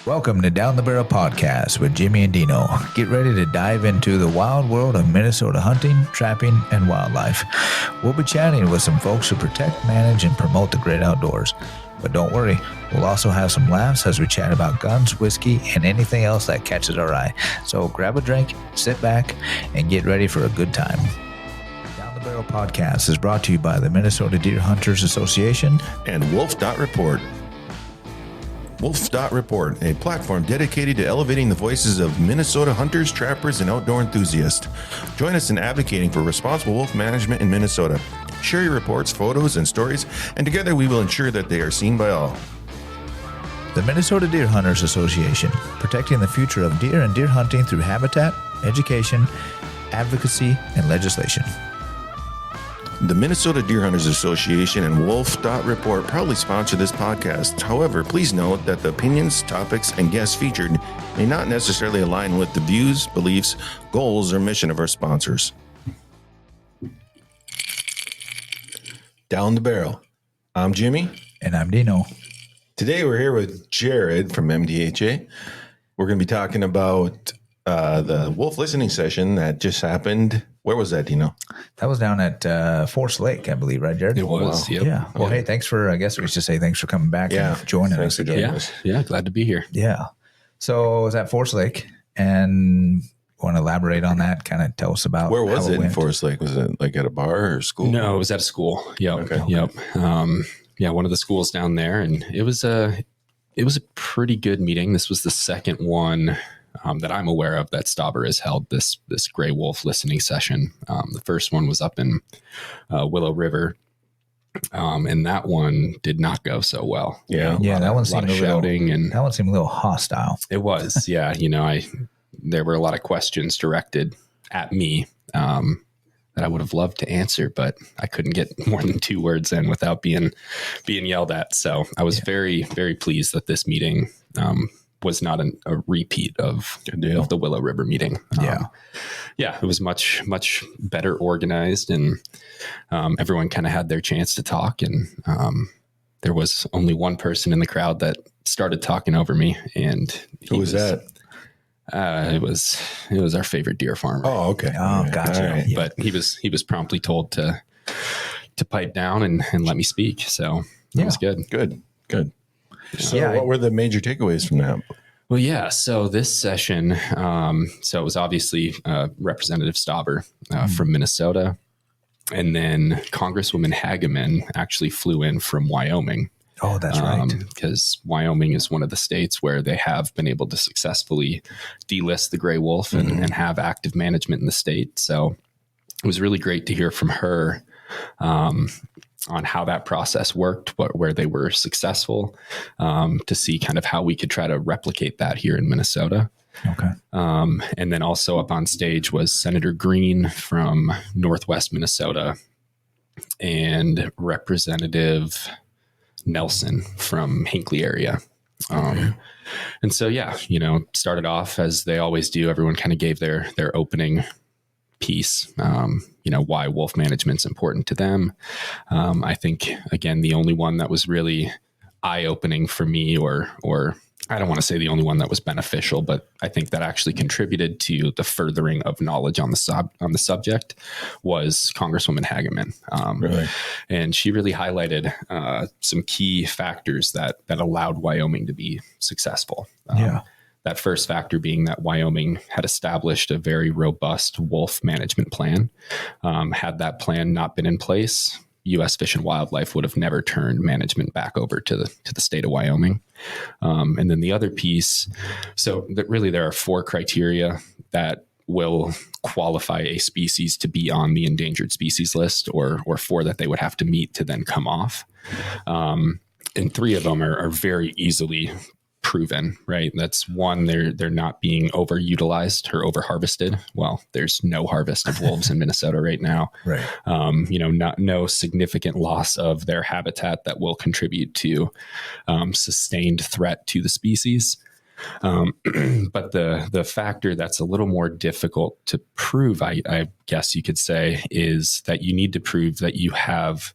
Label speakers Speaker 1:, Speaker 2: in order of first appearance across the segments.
Speaker 1: Welcome to Down the Barrel Podcast with Jimmy and Deano. Get ready to dive into the wild world of Minnesota hunting, trapping, and wildlife. We'll be chatting with some folks who protect, manage, and promote the great outdoors. But don't worry, we'll also have some laughs as we chat about guns, whiskey, and anything else that catches our eye. So grab a drink, sit back, and get ready for a good time. Down the Barrel Podcast is brought to you by the Minnesota Deer Hunters Association
Speaker 2: and Wolf.Report. Wolf.Report, a platform dedicated to elevating the voices of Minnesota hunters, trappers, and outdoor enthusiasts. Join us in advocating for responsible wolf management in Minnesota. Share your reports, photos, and stories, and together we will ensure that they are seen by all.
Speaker 1: The Minnesota Deer Hunters Association, protecting the future of deer and deer hunting through habitat, education, advocacy, and legislation.
Speaker 2: The Minnesota Deer Hunters Association and Wolf.Report proudly sponsor this podcast. However, please note that the opinions, topics, and guests featured may not necessarily align with the views, beliefs, goals, or mission of our sponsors. Down the Barrel. I'm Jimmy.
Speaker 1: And I'm Deano.
Speaker 2: Today we're here with Jared from MDHA. We're going to be talking about the wolf listening session that just happened. Where was that, Deano?
Speaker 1: That was down at Forest Lake, I believe, right, Jared?
Speaker 3: It was,
Speaker 1: Wow. Yeah. Well, hey, thanks for, I guess we should say thanks for coming back and joining
Speaker 2: thanks
Speaker 1: us.
Speaker 2: for joining us.
Speaker 3: Yeah, glad to be here.
Speaker 1: Yeah. So it was at Forest Lake, and want to elaborate on that, kind of tell us about
Speaker 2: Where was
Speaker 1: how
Speaker 2: it in Forest Lake? Was it like at a bar or school?
Speaker 3: No, it was at a school. Yep.
Speaker 2: Okay.
Speaker 3: Yep. Yeah, one of the schools down there, and it was a pretty good meeting. This was the second one that I'm aware of that Stauber has held this gray wolf listening session. The first one was up in Willow River, and that one did not go so well.
Speaker 1: Yeah, that one seemed
Speaker 3: shouting, and
Speaker 1: that one seemed a little hostile.
Speaker 3: It was, yeah. There were a lot of questions directed at me that I would have loved to answer, but I couldn't get more than 2 words in without being yelled at. So I was very, very pleased that this meeting was not a repeat of the Willow River meeting. It was much, much better organized, and everyone kind of had their chance to talk. And there was only one person in the crowd that started talking over me. And
Speaker 2: who was that?
Speaker 3: It was our favorite deer farmer.
Speaker 2: Oh, okay.
Speaker 1: Oh, gotcha.
Speaker 2: Right.
Speaker 1: Yeah.
Speaker 3: But he was promptly told to pipe down and let me speak. So it was good.
Speaker 2: Good. So what were the major takeaways from that?
Speaker 3: Well, yeah. So this session, so it was obviously Representative Stauber from Minnesota, and then Congresswoman Hageman actually flew in from Wyoming.
Speaker 1: Oh, that's right.
Speaker 3: Because Wyoming is one of the states where they have been able to successfully delist the gray wolf and have active management in the state. So it was really great to hear from her on how that process worked, where they were successful, to see kind of how we could try to replicate that here in Minnesota.
Speaker 1: Okay.
Speaker 3: And then also up on stage was Senator Green from Northwest Minnesota and Representative Nelson from Hinckley area. And so, started off as they always do. Everyone kind of gave their opening piece, why wolf management's important to them. I think, again, the only one that was really eye-opening for me, or I don't want to say the only one that was beneficial, but I think that actually contributed to the furthering of knowledge on the subject, was Congresswoman Hageman.
Speaker 2: Really?
Speaker 3: And she really highlighted some key factors that allowed Wyoming to be successful. That first factor being that Wyoming had established a very robust wolf management plan. Had that plan not been in place, U.S. Fish and Wildlife would have never turned management back over to the state of Wyoming. And then the other piece, so that really there are 4 criteria that will qualify a species to be on the endangered species list, or 4 that they would have to meet to then come off. And 3 of them are very easily proven, right? That's one, they're not being overutilized or overharvested. Well, there's no harvest of wolves in Minnesota right now.
Speaker 1: Right.
Speaker 3: No significant loss of their habitat that will contribute to sustained threat to the species. But the factor that's a little more difficult to prove, I guess you could say, is that you need to prove that you have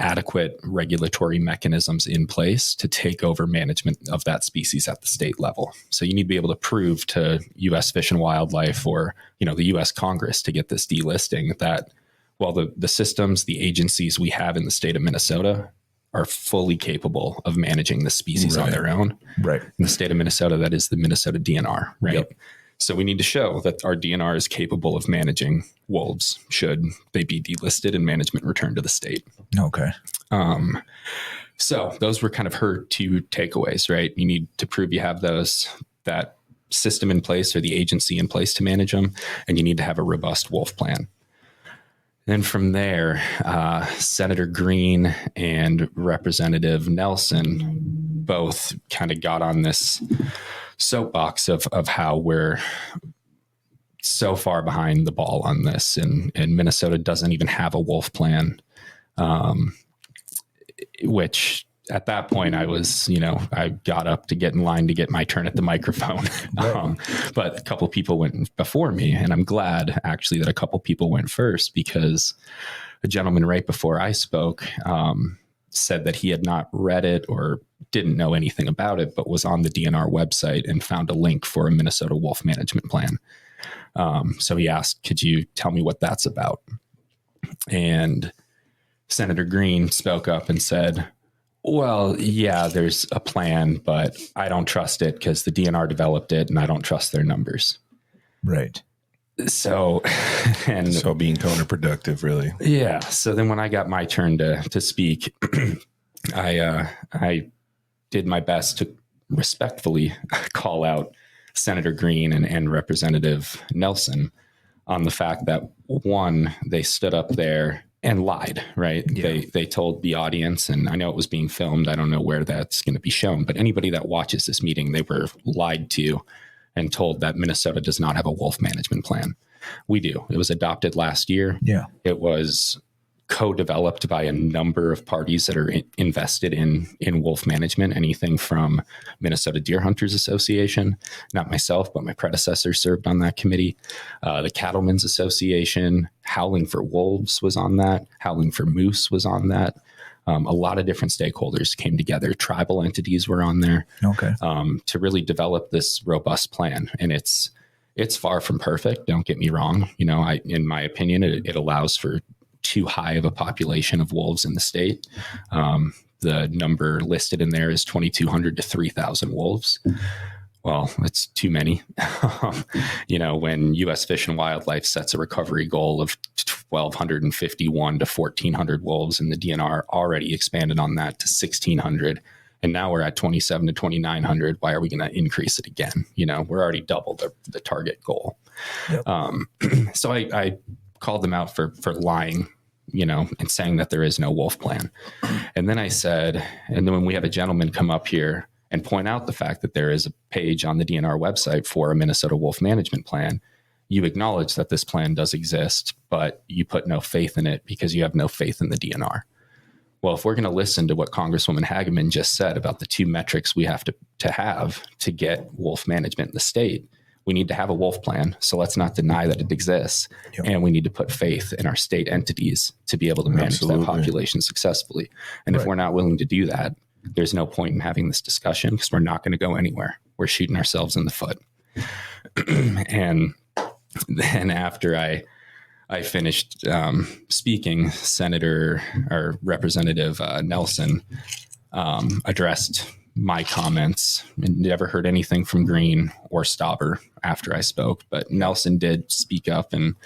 Speaker 3: adequate regulatory mechanisms in place to take over management of that species at the state level. So you need to be able to prove to U.S. Fish and Wildlife or, the U.S. Congress to get this delisting that, well, the systems, the agencies we have in the state of Minnesota are fully capable of managing the species on their own.
Speaker 1: Right.
Speaker 3: In the state of Minnesota, that is the Minnesota DNR, right?
Speaker 1: Yep.
Speaker 3: So we need to show that our DNR is capable of managing wolves should they be delisted and management returned to the state.
Speaker 1: Okay.
Speaker 3: So those were kind of her two takeaways, right? You need to prove you have that system in place or the agency in place to manage them, and you need to have a robust wolf plan. Then from there, Senator Green and Representative Nelson both kind of got on this soapbox of how we're so far behind the ball on this, and Minnesota doesn't even have a wolf plan, which at that point I was, I got up to get in line to get my turn at the microphone.
Speaker 1: Right.
Speaker 3: But a couple people went before me, and I'm glad actually that a couple people went first, because a gentleman right before I spoke said that he had not read it or didn't know anything about it, but was on the DNR website and found a link for a Minnesota wolf management plan. So he asked, could you tell me what that's about? And Senator Green spoke up and said, well, yeah, there's a plan, but I don't trust it because the DNR developed it and I don't trust their numbers.
Speaker 1: Right.
Speaker 3: So
Speaker 2: being counterproductive, really.
Speaker 3: Yeah. So then when I got my turn to speak, I did my best to respectfully call out Senator Green and Representative Nelson on the fact that, one, they stood up there and lied, right? Yeah. They told the audience, and I know it was being filmed, I don't know where that's going to be shown, but anybody that watches this meeting, they were lied to and told that Minnesota does not have a wolf management plan. We do. It was adopted last year.
Speaker 1: Yeah.
Speaker 3: It was co-developed by a number of parties that are invested in wolf management, anything from Minnesota Deer Hunters Association, not myself, but my predecessor served on that committee. The Cattlemen's Association, Howling for Wolves was on that. Howling for Moose was on that. A lot of different stakeholders came together. Tribal entities were on there.
Speaker 1: Okay.
Speaker 3: To really develop this robust plan. And it's far from perfect. Don't get me wrong. In my opinion, it allows for too high of a population of wolves in the state. The number listed in there is 2,200 to 3,000 wolves. Well, that's too many. When U.S. Fish and Wildlife sets a recovery goal of 1,251 to 1,400 wolves, and the DNR already expanded on that to 1,600, and now we're at 27 to 2,900. Why are we going to increase it again? We're already double the target goal. Yep. So I called them out for lying, and saying that there is no wolf plan. And then I said, and then when we have a gentleman come up here and point out the fact that there is a page on the DNR website for a Minnesota wolf management plan, you acknowledge that this plan does exist, but you put no faith in it because you have no faith in the DNR. Well, if we're going to listen to what Congresswoman Hageman just said about the two metrics we have to have to get wolf management in the state, we need to have a wolf plan. So let's not deny that it exists. Yep. And we need to put faith in our state entities to be able to manage that population successfully. And if we're not willing to do that, there's no point in having this discussion because we're not going to go anywhere. We're shooting ourselves in the foot. And then after I finished speaking, Senator or Representative Nelson addressed my comments, and never heard anything from Green or Stauber after I spoke, but Nelson did speak up, and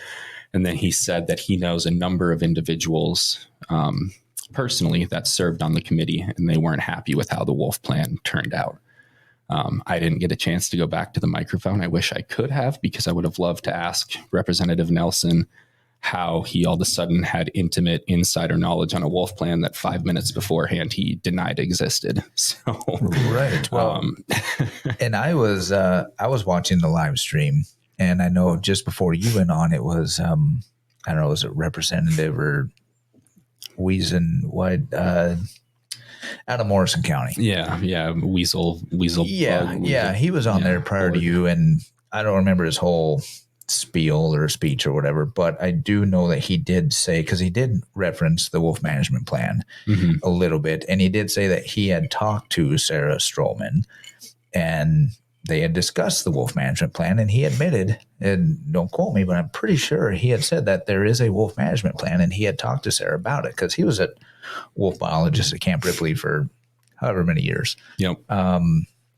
Speaker 3: then he said that he knows a number of individuals personally that served on the committee, and they weren't happy with how the wolf plan turned out. I didn't get a chance to go back to the microphone. I wish I could have, because I would have loved to ask Representative Nelson how he all of a sudden had intimate insider knowledge on a wolf plan that 5 minutes beforehand he denied existed. So,
Speaker 1: right. Well, and I was watching the live stream, and I know just before you went on, it was, I don't know, was it Representative or out of Morrison County.
Speaker 3: Yeah. Weasel.
Speaker 1: Yeah. He was on there prior to you, and I don't remember his whole spiel or speech or whatever, but I do know that he did say, because he did reference the wolf management plan a little bit, and he did say that he had talked to Sarah Stroman and they had discussed the wolf management plan, and he admitted, and don't quote me, but I'm pretty sure he had said that there is a wolf management plan, and he had talked to Sarah about it because he was a wolf biologist at Camp Ripley for however many years.
Speaker 3: Yep.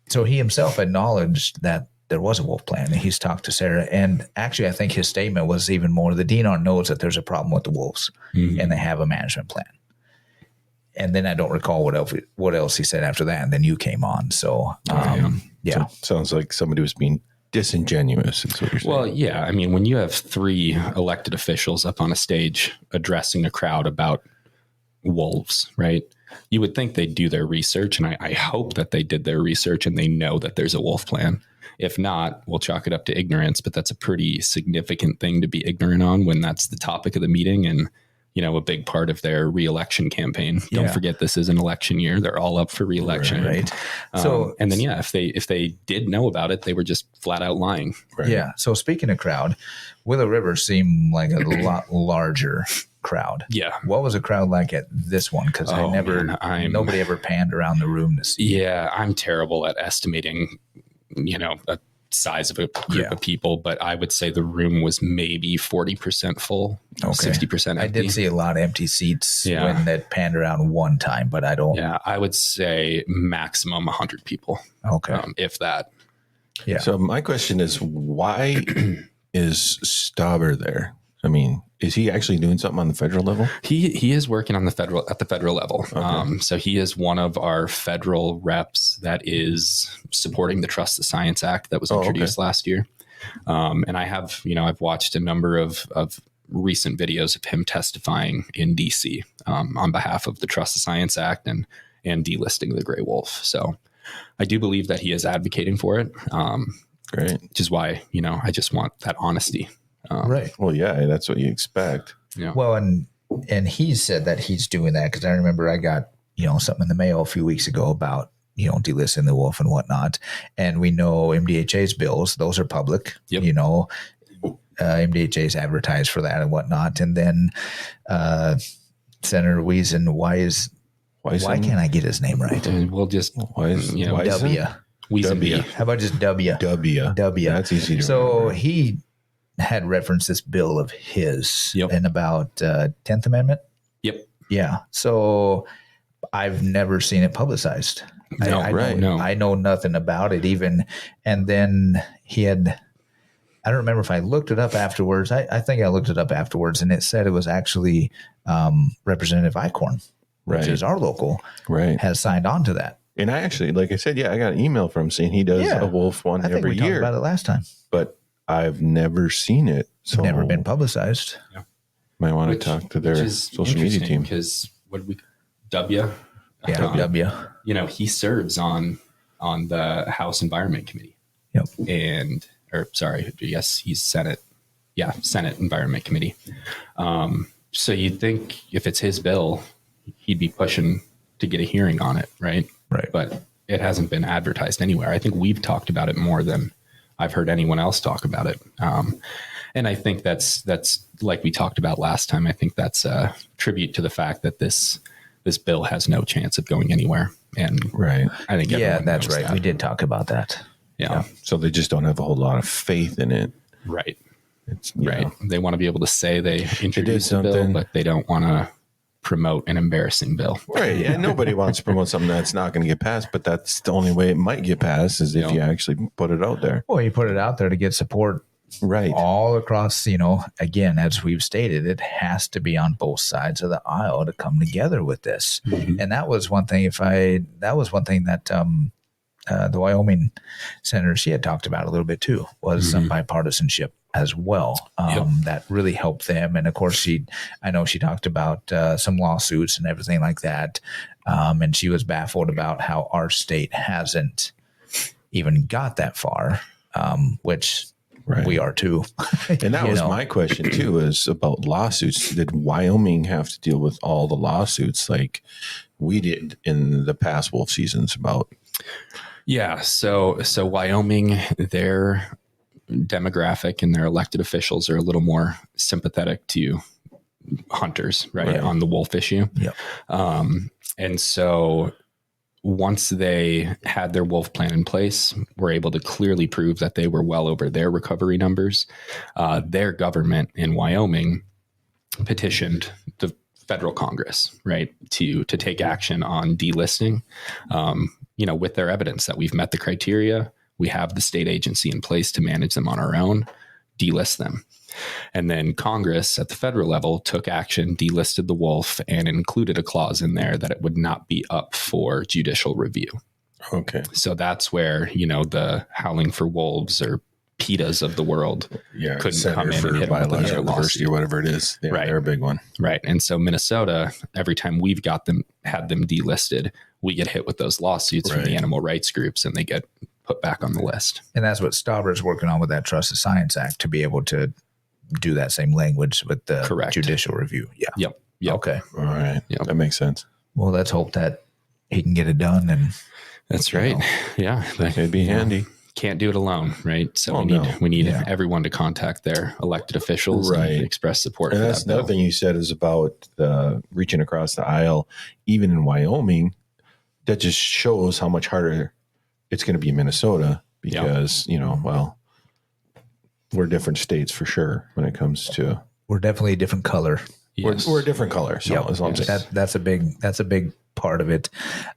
Speaker 1: So he himself acknowledged that there was a wolf plan, and he's talked to Sarah. And actually, I think his statement was even more, the DNR knows that there's a problem with the wolves, and they have a management plan. And then I don't recall what else he said after that. And then you came on. So, yeah.
Speaker 2: So it sounds like somebody was being disingenuous, is what you're saying.
Speaker 3: Well, yeah. I mean, when you have 3 elected officials up on a stage addressing a crowd about wolves, right? You would think they'd do their research. And I hope that they did their research and they know that there's a wolf plan. If not, we'll chalk it up to ignorance, but that's a pretty significant thing to be ignorant on when that's the topic of the meeting and, you know, a big part of their re-election campaign. Don't forget, this is an election year. They're all up for re-election.
Speaker 1: Right.
Speaker 3: And then, if they did know about it, they were just flat out lying.
Speaker 2: Right.
Speaker 1: Yeah. So speaking of crowd, Willow River seemed like a lot larger crowd.
Speaker 3: Yeah.
Speaker 1: What was a crowd like at this one? Because nobody ever panned around the room to see.
Speaker 3: Yeah, I'm terrible at estimating, you know, a size of a group of people, but I would say the room was maybe 40% full, 60% empty.
Speaker 1: I did see a lot of empty seats when that panned around one time, but I don't.
Speaker 3: Yeah, I would say maximum 100 people.
Speaker 1: Okay.
Speaker 3: If that.
Speaker 1: Yeah.
Speaker 2: So my question is, why is Stauber there? I mean, is he actually doing something on the federal level?
Speaker 3: He is working on at the federal level. Okay. So he is one of our federal reps that is supporting the Trust the Science Act that was introduced last year. And I have, I've watched a number of recent videos of him testifying in DC on behalf of the Trust the Science Act and delisting the gray wolf. So I do believe that he is advocating for it.
Speaker 2: Great.
Speaker 3: Which is why, I just want that honesty.
Speaker 1: Right.
Speaker 2: Well, yeah, that's what you expect.
Speaker 3: Yeah.
Speaker 1: Well, and he said that he's doing that because I remember I got, something in the mail a few weeks ago about, delisting the wolf and whatnot. And we know MDHA's bills, those are public, MDHA's advertised for that and whatnot. And then Senator Wiesen, why can't I get his name right?
Speaker 3: And we'll just,
Speaker 1: W.
Speaker 3: W.
Speaker 1: How about just W?
Speaker 2: W. That's easy to remember.
Speaker 1: He had referenced this bill of his in about 10th Amendment.
Speaker 3: Yep.
Speaker 1: Yeah. So I've never seen it publicized.
Speaker 3: No,
Speaker 1: I know nothing about it even. And then he had, I don't remember if I looked it up afterwards. I think I looked it up afterwards and it said it was actually Representative Eichhorn, which is our local, has signed on to that.
Speaker 2: And I actually, like I said, I got an email from him saying he does a wolf one every year. We talked
Speaker 1: about it last time.
Speaker 2: But I've never seen it. So
Speaker 1: never been publicized.
Speaker 2: Yeah. Might want to talk to their social media team.
Speaker 3: Because W?
Speaker 1: W.
Speaker 3: He serves on the House Environment Committee.
Speaker 1: Yep.
Speaker 3: He's Senate. Yeah, Senate Environment Committee. So you'd think if it's his bill, he'd be pushing to get a hearing on it, right?
Speaker 1: Right.
Speaker 3: But it hasn't been advertised anywhere. I think we've talked about it more than I've heard anyone else talk about it. And I think that's like we talked about last time. I think that's a tribute to the fact that this bill has no chance of going anywhere. And I think
Speaker 1: that's right. We did talk about that.
Speaker 3: Yeah.
Speaker 2: So they just don't have a whole lot of faith in it.
Speaker 3: Right.
Speaker 2: It's
Speaker 3: right. They want to be able to say they introduced a bill, but they don't want to promote an embarrassing bill.
Speaker 2: Right. Yeah. Nobody wants to promote something that's not going to get passed, but that's the only way it might get passed is if you actually put it out there.
Speaker 1: Well, you put it out there to get support.
Speaker 2: Right.
Speaker 1: All across, again, as we've stated, it has to be on both sides of the aisle to come together with this. Mm-hmm. And that was one thing that the Wyoming senator, she had talked about a little bit too, was some bipartisanship as well. That really helped them. And of course, I know she talked about some lawsuits and everything like that. And she was baffled about how our state hasn't even got that far, which we are too.
Speaker 2: And that was my question too, is about lawsuits. Did Wyoming have to deal with all the lawsuits like we did in the past wolf seasons about?
Speaker 3: Yeah. So Wyoming, their demographic and their elected officials are a little more sympathetic to hunters, right. On the wolf issue.
Speaker 1: Yep.
Speaker 3: And so once they had their wolf plan in place, were able to clearly prove that they were well over their recovery numbers. Their government in Wyoming petitioned the federal Congress, right, to take action on delisting, with their evidence that we've met the criteria. We have the state agency in place to manage them on our own, delist them. And then Congress at the federal level took action, delisted the wolf, and included a clause in there that it would not be up for judicial review.
Speaker 2: Okay.
Speaker 3: So that's where, the howling for wolves or PETAs of the world couldn't come in and hit them with their
Speaker 2: lawsuit or whatever it is. Yeah,
Speaker 3: right.
Speaker 2: They're a big one.
Speaker 3: Right. And so Minnesota, every time we've had them delisted, we get hit with those lawsuits from the animal rights groups and they get put back on the list.
Speaker 1: And that's what Stauber's working on with that Trusted Science Act, to be able to do that same language with the judicial review. Yeah.
Speaker 3: Yep.
Speaker 1: Okay.
Speaker 2: All right. Yep. That makes sense.
Speaker 1: Well, let's hope that he can get it done. And
Speaker 3: that's right. Yeah.
Speaker 2: It'd be handy.
Speaker 3: Can't do it alone, right? So we need everyone to contact their elected officials and express support.
Speaker 2: And
Speaker 3: for
Speaker 2: that's
Speaker 3: that
Speaker 2: another thing you said is about reaching across the aisle, even in Wyoming. That just shows how much harder it's going to be in Minnesota because, we're different states for sure when it comes to.
Speaker 1: We're definitely a different color.
Speaker 2: Yes. We're a different color. So as long as
Speaker 1: that's a big part of it.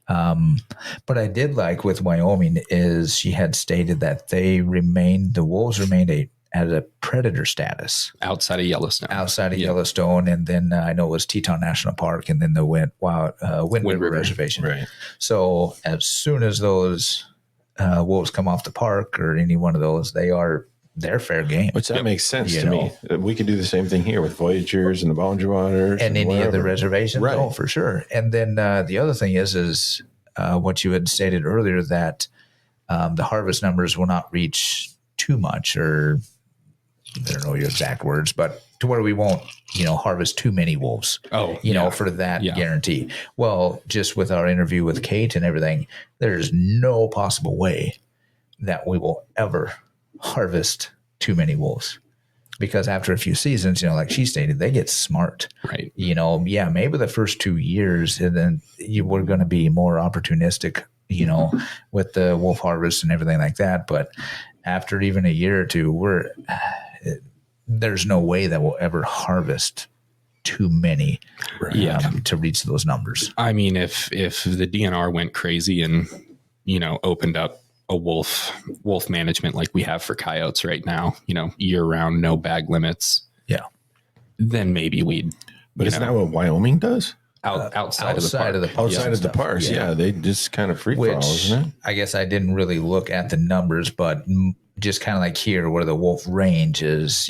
Speaker 1: But I did like with Wyoming is she had stated that the wolves remained at a predator status
Speaker 3: outside of Yellowstone.
Speaker 1: And then I know it was Teton National Park, and then the Wind River Reservation.
Speaker 2: Right.
Speaker 1: So as soon as those wolves come off the park or any one of those, they're fair game.
Speaker 2: Which that makes sense to me. We could do the same thing here with Voyagers and the Boundary Waters.
Speaker 1: And any of the reservations. Right. Oh, for sure. And then the other thing is what you had stated earlier, that the harvest numbers will not reach too much, or I don't know your exact words, but to where we won't, harvest too many wolves. For that guarantee. Well, just with our interview with Kate and everything, there's no possible way that we will ever weharvest too many wolves, because after a few seasons, like she stated, they get smart,
Speaker 3: right?
Speaker 1: Maybe the first 2 years, and then we're going to be more opportunistic, with the wolf harvest and everything like that. But after even a year or two, there's no way that we'll ever harvest too many to reach those numbers.
Speaker 3: I mean, if the DNR went crazy and, opened up a wolf management like we have for coyotes right now, year round, no bag limits.
Speaker 1: Yeah.
Speaker 3: Then maybe we'd.
Speaker 2: But isn't that what Wyoming does?
Speaker 3: Outside of the park.
Speaker 2: Outside of the parks. Yeah. They just kind of free for all, isn't it?
Speaker 1: I guess I didn't really look at the numbers, but just kind of like here where the wolf range is,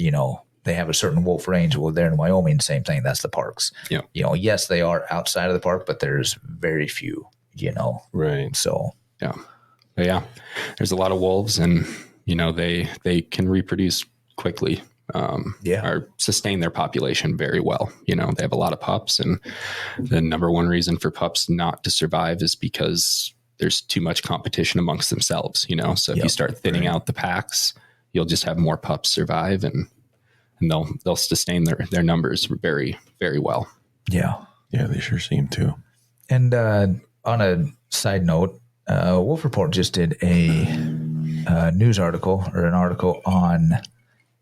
Speaker 1: they have a certain wolf range. Well, there in Wyoming, same thing. That's the parks.
Speaker 3: Yeah.
Speaker 1: Yes, they are outside of the park, but there's very few,
Speaker 2: Right.
Speaker 1: So.
Speaker 3: Yeah. But yeah, there's a lot of wolves, and they can reproduce quickly, or sustain their population very well. They have a lot of pups, and the number one reason for pups not to survive is because there's too much competition amongst themselves. So if you start thinning out the packs, you'll just have more pups survive, and they'll sustain their numbers very, very well.
Speaker 1: Yeah,
Speaker 2: they sure seem to.
Speaker 1: And on a side note. Wolf Report just did a news article or an article on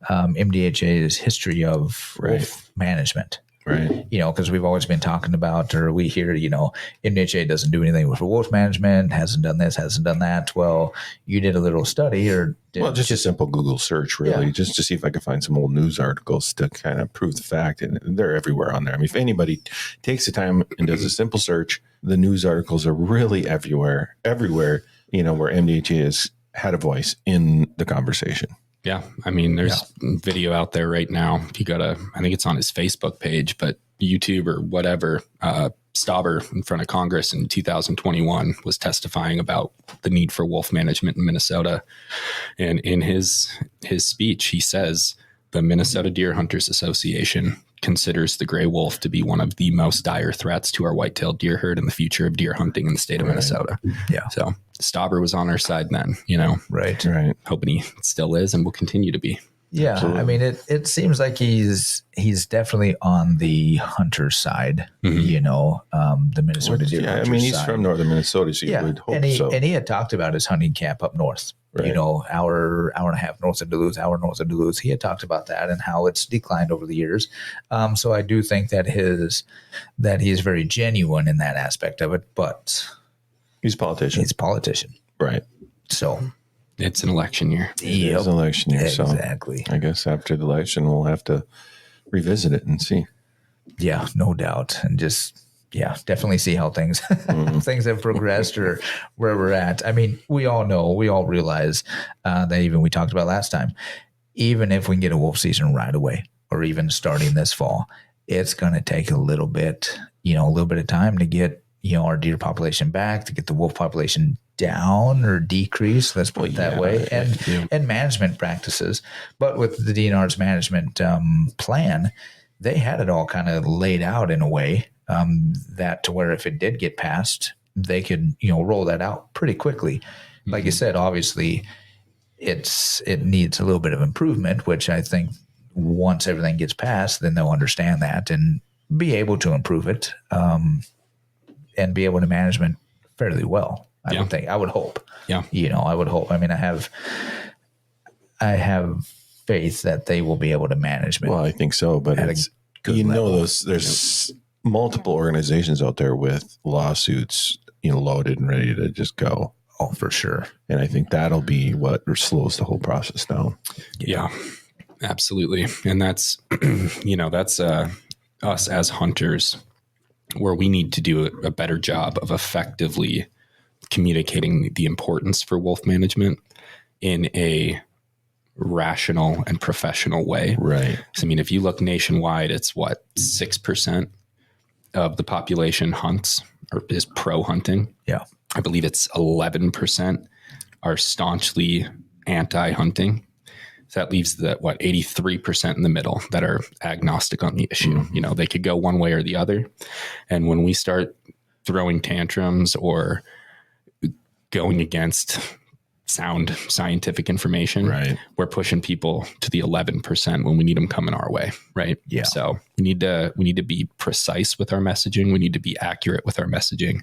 Speaker 1: MDHA's history of wolf management.
Speaker 2: Right.
Speaker 1: Because we've always been talking about, or we hear, MDHA doesn't do anything with wolf management, hasn't done this, hasn't done that. Well, you did a little study
Speaker 2: just a simple Google search, really, just to see if I could find some old news articles to kind of prove the fact. And they're everywhere on there. I mean, if anybody takes the time and does a simple search, the news articles are really everywhere, where MDHA has had a voice in the conversation.
Speaker 3: Yeah. I mean, there's video out there right now. If you go to, I think it's on his Facebook page, but YouTube or whatever, Stauber in front of Congress in 2021 was testifying about the need for wolf management in Minnesota. And in his speech, he says, the Minnesota Deer Hunters Association considers the gray wolf to be one of the most dire threats to our white-tailed deer herd and the future of deer hunting in the state of Minnesota.
Speaker 1: Yeah.
Speaker 3: So Stauber was on our side then,
Speaker 1: Right.
Speaker 3: hoping he still is and will continue to be.
Speaker 1: Yeah.
Speaker 2: Absolutely.
Speaker 1: I mean, it seems like he's definitely on the hunter side, the Minnesota Deer
Speaker 2: Yeah, I
Speaker 1: Hunters
Speaker 2: mean, he's
Speaker 1: side.
Speaker 2: from northern Minnesota, so you would hope
Speaker 1: and
Speaker 2: so.
Speaker 1: And he had talked about his hunting camp up north,
Speaker 2: Right.
Speaker 1: hour and a half north of Duluth, hour north of Duluth. He had talked about that and how it's declined over the years. So I do think that he's very genuine in that aspect of it, but
Speaker 2: He's a politician.
Speaker 1: he's a politician.
Speaker 2: Right.
Speaker 1: So
Speaker 3: It's an election year.
Speaker 2: It's an election year,
Speaker 1: exactly.
Speaker 2: so I guess after the election, we'll have to revisit it and see.
Speaker 1: Yeah, no doubt. And just, definitely see how things things have progressed or where we're at. I mean, we all realize that even we talked about last time, even if we can get a wolf season right away or even starting this fall, it's going to take a little bit of time to get, our deer population back, to get the wolf population down or decrease, let's put it that way, and management practices. But with the DNR's management plan, they had it all kind of laid out in a way that to where if it did get passed, they could, roll that out pretty quickly. Like you said, obviously it needs a little bit of improvement, which I think once everything gets passed, then they'll understand that and be able to improve it and be able to management fairly well. I would think. I would hope.
Speaker 3: Yeah.
Speaker 1: I would hope. I mean, I have faith that they will be able to manage it.
Speaker 2: Well, I think so, but
Speaker 1: At a
Speaker 2: it's,
Speaker 1: good level.
Speaker 2: there's multiple organizations out there with lawsuits, loaded and ready to just go.
Speaker 1: Oh, for sure.
Speaker 2: And I think that'll be what slows the whole process down.
Speaker 3: Yeah, absolutely. And that's, that's us as hunters, where we need to do a better job of effectively communicating the importance for wolf management in a rational and professional way.
Speaker 2: Right.
Speaker 3: So, I mean, if you look nationwide, it's 6% of the population hunts or is pro hunting.
Speaker 1: Yeah.
Speaker 3: I believe it's 11% are staunchly anti-hunting. So that leaves 83% in the middle that are agnostic on the issue. They could go one way or the other. And when we start throwing tantrums or going against sound scientific information,
Speaker 2: Right.
Speaker 3: we're pushing people to the 11% when we need them coming our way. Right.
Speaker 1: Yeah.
Speaker 3: So we need to be precise with our messaging. We need to be accurate with our messaging,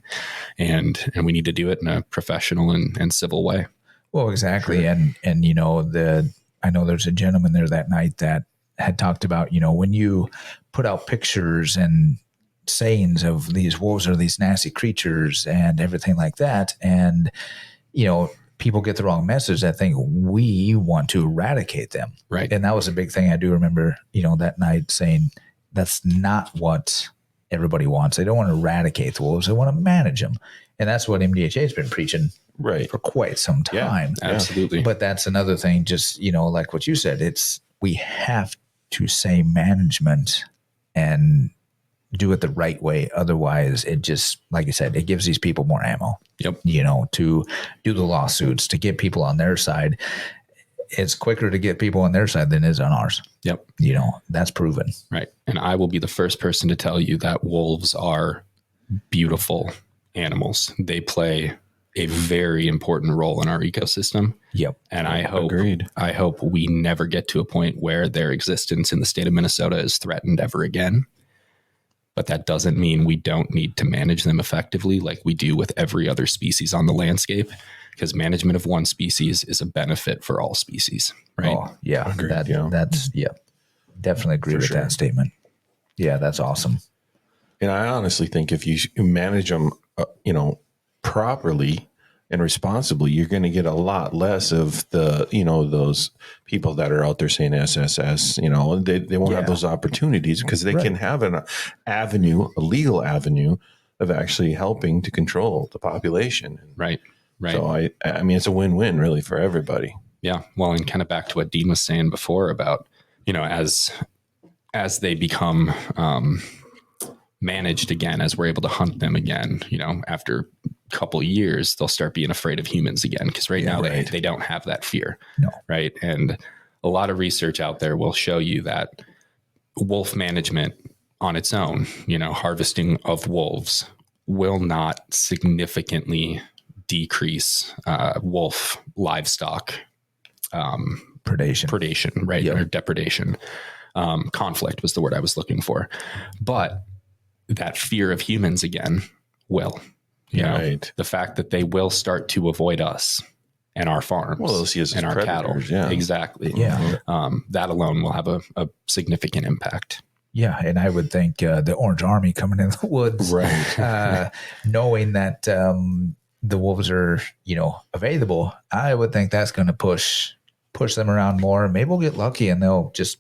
Speaker 3: and we need to do it in a professional and civil way.
Speaker 1: Well, exactly. Sure. And I know there's a gentleman there that night that had talked about, when you put out pictures and sayings of these wolves are these nasty creatures and everything like that, and, people get the wrong message. I think we want to eradicate them.
Speaker 3: Right.
Speaker 1: And that was a big thing. I do remember, that night saying that's not what everybody wants. They don't want to eradicate the wolves. They want to manage them. And that's what MDHA has been preaching for quite some time.
Speaker 3: Yeah, absolutely.
Speaker 1: But that's another thing, just, like what you said, we have to say management and do it the right way. Otherwise, it just, like you said, it gives these people more ammo.
Speaker 3: Yep.
Speaker 1: To do the lawsuits, to get people on their side. It's quicker to get people on their side than it is on ours.
Speaker 3: Yep.
Speaker 1: That's proven.
Speaker 3: Right. And I will be the first person to tell you that wolves are beautiful animals. They play a very important role in our ecosystem.
Speaker 1: Yep.
Speaker 3: And I hope we never get to a point where their existence in the state of Minnesota is threatened ever again. But that doesn't mean we don't need to manage them effectively like we do with every other species on the landscape, because management of one species is a benefit for all species, right?
Speaker 1: Oh, yeah.
Speaker 2: Agreed,
Speaker 1: That's definitely agree with that statement. Yeah, that's awesome.
Speaker 2: And I honestly think if you manage them, properly and responsibly, you're going to get a lot less of the, those people that are out there saying SSS, they won't have those opportunities because they can have a legal avenue of actually helping to control the population.
Speaker 3: Right.
Speaker 2: So I mean, it's a win-win really for everybody.
Speaker 3: Yeah. Well, and kind of back to what Dean was saying before about, as they become, managed again, as we're able to hunt them again, after a couple of years, they'll start being afraid of humans again. Because now they don't have that fear.
Speaker 1: No.
Speaker 3: Right. And a lot of research out there will show you that wolf management on its own, harvesting of wolves will not significantly decrease wolf livestock predation, right? Or depredation. Conflict was the word I was looking for. But that fear of humans again will. The fact that they will start to avoid us and our farms,
Speaker 2: they'll see us
Speaker 3: and
Speaker 2: as
Speaker 3: our
Speaker 2: predators,
Speaker 3: cattle. Exactly.
Speaker 1: Yeah.
Speaker 3: That alone will have a significant impact.
Speaker 1: Yeah, and I would think the Orange Army coming in the woods,
Speaker 2: right?
Speaker 1: Knowing that the wolves are, available, I would think that's going to push them around more. Maybe we'll get lucky and they'll just,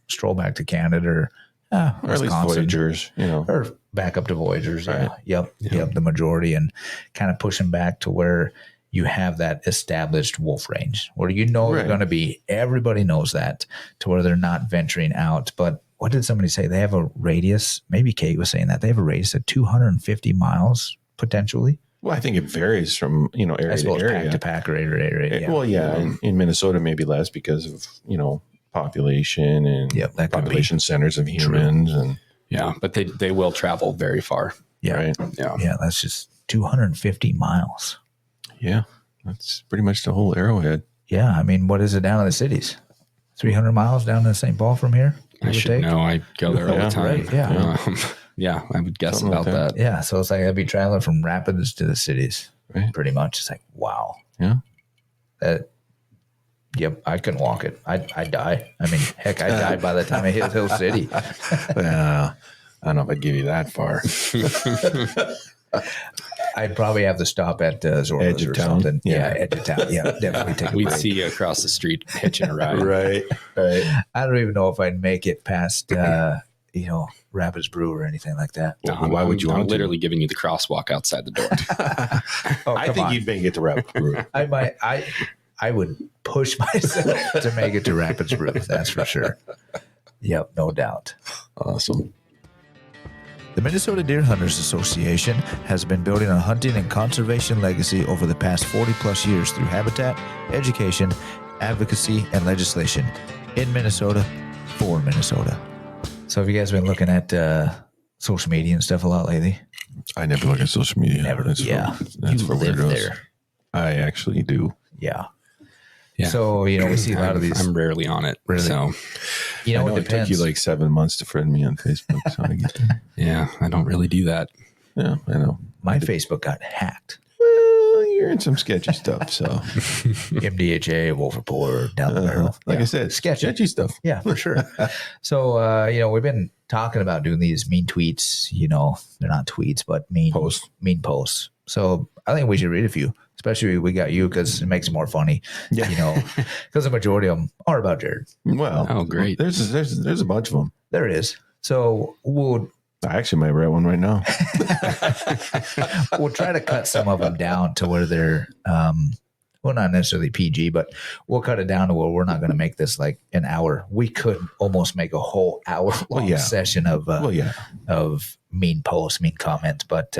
Speaker 1: stroll back to Canada or
Speaker 2: at least Voyagers,
Speaker 1: or back up to Voyagers.
Speaker 2: Right.
Speaker 1: Yep, the majority, and kind of push them back to where you have that established wolf range where they're going to be. Everybody knows that, to where they're not venturing out. But what did somebody say? They have a radius. Maybe Kate was saying that they have a radius of 250 miles potentially.
Speaker 2: Well, I think it varies from area to area,
Speaker 1: pack to pack or area.
Speaker 2: Well, in Minnesota maybe less because of population and population centers of humans and
Speaker 3: but they will travel very far.
Speaker 1: Yeah, that's just 250 miles.
Speaker 2: Yeah, that's pretty much the whole Arrowhead.
Speaker 1: Yeah, I mean, what is it down in the cities? 300 miles down to St. Paul from here?
Speaker 3: I should know. I go there all the time.
Speaker 1: Right,
Speaker 3: yeah, I would guess
Speaker 2: Something
Speaker 3: about
Speaker 2: like
Speaker 3: that.
Speaker 1: Yeah, so it's like I'd be traveling from Rapids to the cities,
Speaker 2: right?
Speaker 1: Pretty much. It's like, wow.
Speaker 2: Yeah.
Speaker 1: I couldn't walk it. I'd die. I mean, heck, I'd die by the time I hit Hill City.
Speaker 2: I don't know if I'd give you that far.
Speaker 1: I'd probably have to stop at Zorla's
Speaker 2: Edge of
Speaker 1: or
Speaker 2: town.
Speaker 1: something. Yeah, edge of town. Yeah, definitely take a
Speaker 3: We'd
Speaker 1: break.
Speaker 3: see you across the street hitching a ride.
Speaker 2: Right.
Speaker 1: I don't even know if I'd make it past, Rapids Brew or anything like that.
Speaker 2: Why would you
Speaker 3: I'm
Speaker 2: want to?
Speaker 3: literally giving you the crosswalk outside the door.
Speaker 2: I think you'd make it to Rapids Brew.
Speaker 1: I might. I would push myself to make it to Rapids Brew. That's for sure. Yep, no doubt.
Speaker 2: Awesome.
Speaker 1: The Minnesota Deer Hunters Association has been building a hunting and conservation legacy over the past 40 plus years through habitat, education, advocacy, and legislation in Minnesota for Minnesota. So have you guys been looking at social media and stuff a lot lately?
Speaker 2: I never look at social media.
Speaker 1: Never.
Speaker 2: That's for
Speaker 1: live
Speaker 2: weirdos.
Speaker 1: there.
Speaker 2: I actually do.
Speaker 1: Yeah.
Speaker 3: Yeah.
Speaker 1: So, we see a lot of these.
Speaker 3: I'm rarely on it.
Speaker 1: Really?
Speaker 3: So,
Speaker 1: it
Speaker 2: It
Speaker 1: depends.
Speaker 2: took you like 7 months to friend me on Facebook. So I get that.
Speaker 3: yeah, I don't really do that.
Speaker 2: Yeah, I know.
Speaker 1: My Facebook got hacked.
Speaker 2: Well, you're in some sketchy stuff. So,
Speaker 1: MDHA, Wolf Report, down the barrel.
Speaker 2: like I said, sketchy stuff.
Speaker 1: Yeah, for sure. So, we've been talking about doing these mean tweets. They're not tweets, but mean posts. So I think we should read a few, especially we got you because it makes it more funny.
Speaker 2: Yeah.
Speaker 1: Because the majority of them are about Jared.
Speaker 2: Well,
Speaker 3: oh, great.
Speaker 2: There's a bunch of them.
Speaker 1: There is. So
Speaker 2: I actually might write one right now.
Speaker 1: we'll try to cut some of them down to where they're, not necessarily PG, but we'll cut it down to where we're not going to make this like an hour. We could almost make a whole hour long session of mean posts, mean comments, but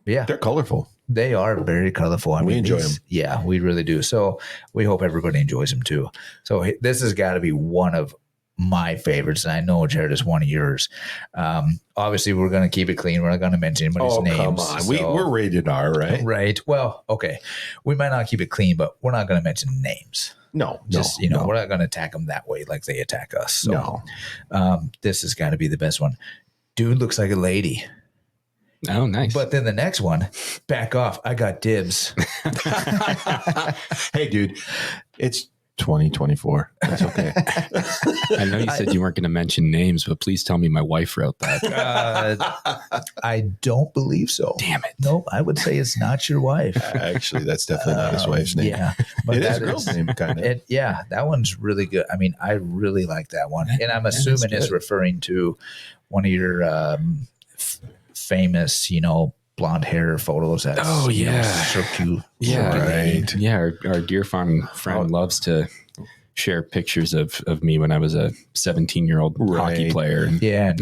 Speaker 2: they're colorful.
Speaker 1: They are very colorful. I mean,
Speaker 2: we enjoy them.
Speaker 1: Yeah, we really do. So we hope everybody enjoys them too. So this has got to be one of my favorites, and I know Jared is one of yours. Obviously, we're going to keep it clean. We're not going to mention anybody's names.
Speaker 2: Come on. We're rated R, right?
Speaker 1: Right. Well, okay. We might not keep it clean, but we're not going to mention names.
Speaker 2: No.
Speaker 1: We're not going to attack them that way like they attack us. So, this has got to be the best one. Dude looks like a lady.
Speaker 3: Oh, nice.
Speaker 1: But then the next one, back off. I got dibs.
Speaker 2: Hey, dude, it's 2024. That's okay.
Speaker 3: I know you said you weren't going to mention names, but please tell me my wife wrote that.
Speaker 1: I don't believe so.
Speaker 3: Damn it.
Speaker 1: Nope. I would say it's not your wife.
Speaker 2: Actually, that's definitely not his wife's name.
Speaker 1: Yeah. But
Speaker 2: it is a girl's name, kind of.
Speaker 1: Yeah, that one's really good. I mean, I really like that one. And I'm assuming it's referring to one of your famous, blonde hair photos. That's, so cute.
Speaker 3: Yeah,
Speaker 2: right.
Speaker 3: Yeah, our dear friend loves to share pictures of me when I was a 17-year-old hockey player.
Speaker 1: Yeah, and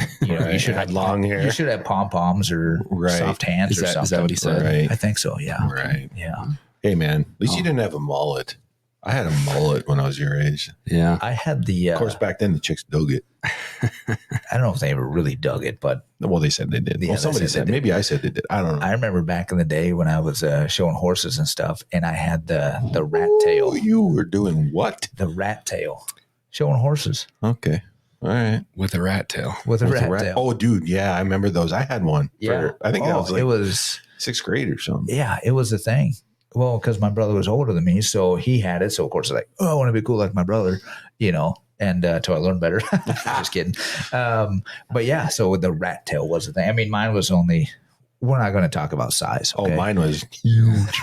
Speaker 2: You should have long hair.
Speaker 1: You should have pom poms or soft hands
Speaker 3: is
Speaker 1: or
Speaker 3: that,
Speaker 1: something.
Speaker 3: Is that what he said?
Speaker 2: Right.
Speaker 1: I think so. Yeah.
Speaker 2: Right.
Speaker 1: Yeah.
Speaker 2: Hey, man, at least you didn't have a mullet. I had a mullet when I was your age.
Speaker 3: Yeah.
Speaker 1: I had the.
Speaker 2: Of course, back then the chicks dug it.
Speaker 1: I don't know if they ever really dug it, but
Speaker 2: Well, they said they did.
Speaker 1: Yeah,
Speaker 2: Well,
Speaker 1: they
Speaker 2: somebody
Speaker 1: said
Speaker 2: said.
Speaker 1: they did.
Speaker 2: Maybe I said they did. I don't know.
Speaker 1: I remember back in the day when I was showing horses and stuff, and I had the rat tail.
Speaker 2: Oh, you were doing what?
Speaker 1: The rat tail, showing horses
Speaker 2: Okay. All right.
Speaker 3: With a rat tail.
Speaker 1: with a
Speaker 2: With
Speaker 1: rat
Speaker 2: the
Speaker 1: tail.
Speaker 2: Oh, dude. Yeah, I remember those. I had one. I think that was like
Speaker 1: it was.
Speaker 2: 6th grade or something.
Speaker 1: Yeah, it was a thing. Well, because my brother was older than me, so he had it. So of course, I was like, oh, I want to be cool like my brother, And till I learned better. Just kidding. But yeah, so the rat tail was the thing. I mean, mine was only. We're not going to talk about size. Okay?
Speaker 2: Oh, mine was huge.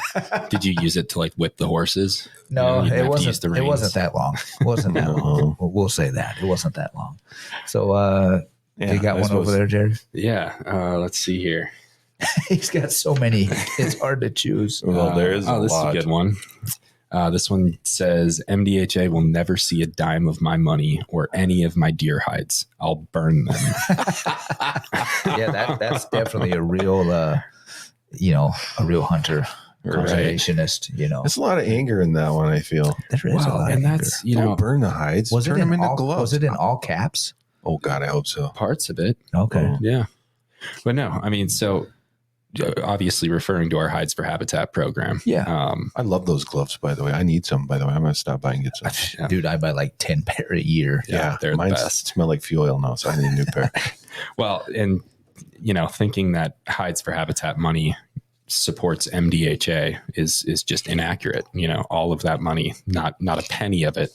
Speaker 3: Did you use it to like whip the horses?
Speaker 1: No,
Speaker 3: You didn't
Speaker 1: it
Speaker 3: have to use
Speaker 1: wasn't.
Speaker 3: the
Speaker 1: It
Speaker 3: reins.
Speaker 1: wasn't that long. It wasn't that long. We'll say that it wasn't that long. So you got one over there, Jared?
Speaker 3: Yeah. Let's see here.
Speaker 1: He's got so many. It's hard to choose.
Speaker 2: Well, there is a
Speaker 3: this
Speaker 2: lot.
Speaker 3: is a good one. This one says MDHA will never see a dime of my money or any of my deer hides. I'll burn them.
Speaker 1: Yeah, that's definitely a real, a real hunter, conservationist.
Speaker 2: There's a lot of anger in that one, I feel.
Speaker 1: There is a lot.
Speaker 3: and
Speaker 1: of anger.
Speaker 3: that's
Speaker 2: Don't burn the hides.
Speaker 1: Was
Speaker 2: Turn
Speaker 1: it in
Speaker 2: them into
Speaker 1: all?
Speaker 2: gloves.
Speaker 1: Was it in all caps?
Speaker 2: Oh, God, I hope so.
Speaker 3: parts of it.
Speaker 1: Okay.
Speaker 2: Oh.
Speaker 3: Yeah. But no, I mean, so obviously referring to our Hides for Habitat program.
Speaker 1: Yeah.
Speaker 2: I love those gloves, by the way. I need some, by the way. I'm going to stop by and get some.
Speaker 3: Yeah.
Speaker 1: Dude, I buy like 10 pair a year.
Speaker 3: Yeah, they're the
Speaker 2: mine
Speaker 3: best.
Speaker 2: smell like fuel oil now, so I need a new pair.
Speaker 3: Well, and thinking that Hides for Habitat money supports MDHA is just inaccurate. All of that money, not a penny of it,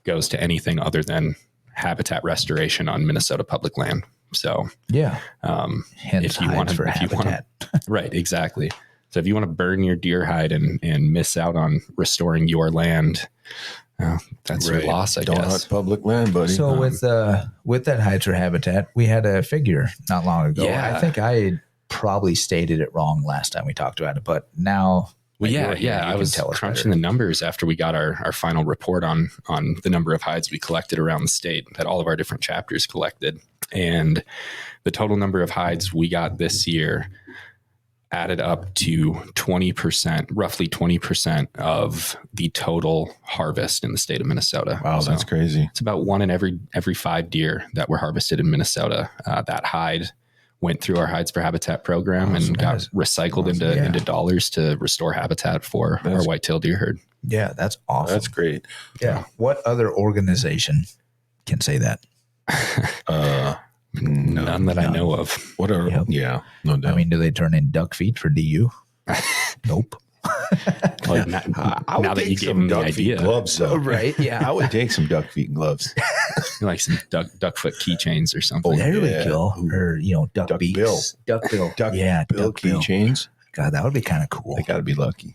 Speaker 3: goes to anything other than habitat restoration on Minnesota public land. So
Speaker 1: Yeah. Hence
Speaker 3: if you
Speaker 1: hides
Speaker 3: want
Speaker 1: for
Speaker 3: to,
Speaker 1: habitat.
Speaker 3: right, exactly. So if you want to burn your deer hide and miss out on restoring your land, that's your loss, I
Speaker 2: Don't
Speaker 3: guess.
Speaker 2: hunt public land, buddy.
Speaker 1: So with that hides for habitat, we had a figure not long ago.
Speaker 3: Yeah.
Speaker 1: I think I probably stated it wrong last time we talked about it, but now.
Speaker 3: Well,
Speaker 1: that you're here,
Speaker 3: I
Speaker 1: you
Speaker 3: was
Speaker 1: can tell us
Speaker 3: crunching
Speaker 1: better.
Speaker 3: the numbers after we got our final report on the number of hides we collected around the state that all of our different chapters collected. And the total number of hides we got this year added up to 20%, roughly 20% of the total harvest in the state of Minnesota.
Speaker 2: Wow,
Speaker 3: So
Speaker 2: that's crazy.
Speaker 3: it's about one in every 5 deer that were harvested in Minnesota. That hide went through our Hides for Habitat program and got recycled into dollars to restore habitat for our whitetail deer herd.
Speaker 1: Yeah, that's awesome.
Speaker 2: That's great.
Speaker 1: Yeah. What other organization can say that?
Speaker 3: None that I know of.
Speaker 2: What are,
Speaker 1: Yep.
Speaker 2: yeah, no doubt.
Speaker 1: I mean, do they turn in duck feet for DU? Nope.
Speaker 3: Like, now that you gave them the
Speaker 2: duck feet
Speaker 3: idea,
Speaker 2: gloves, though.
Speaker 1: Right. Yeah.
Speaker 2: I would take some duck feet gloves.
Speaker 3: like some duck foot keychains or something.
Speaker 2: Oh,
Speaker 1: There
Speaker 2: yeah.
Speaker 1: we go. Or, duck
Speaker 2: Duck
Speaker 1: beaks.
Speaker 2: bill.
Speaker 1: Duck bill.
Speaker 2: Duck
Speaker 1: yeah.
Speaker 2: bill
Speaker 1: Duck bill.
Speaker 2: keychains.
Speaker 1: God, that would be kind of cool.
Speaker 2: They got to be lucky.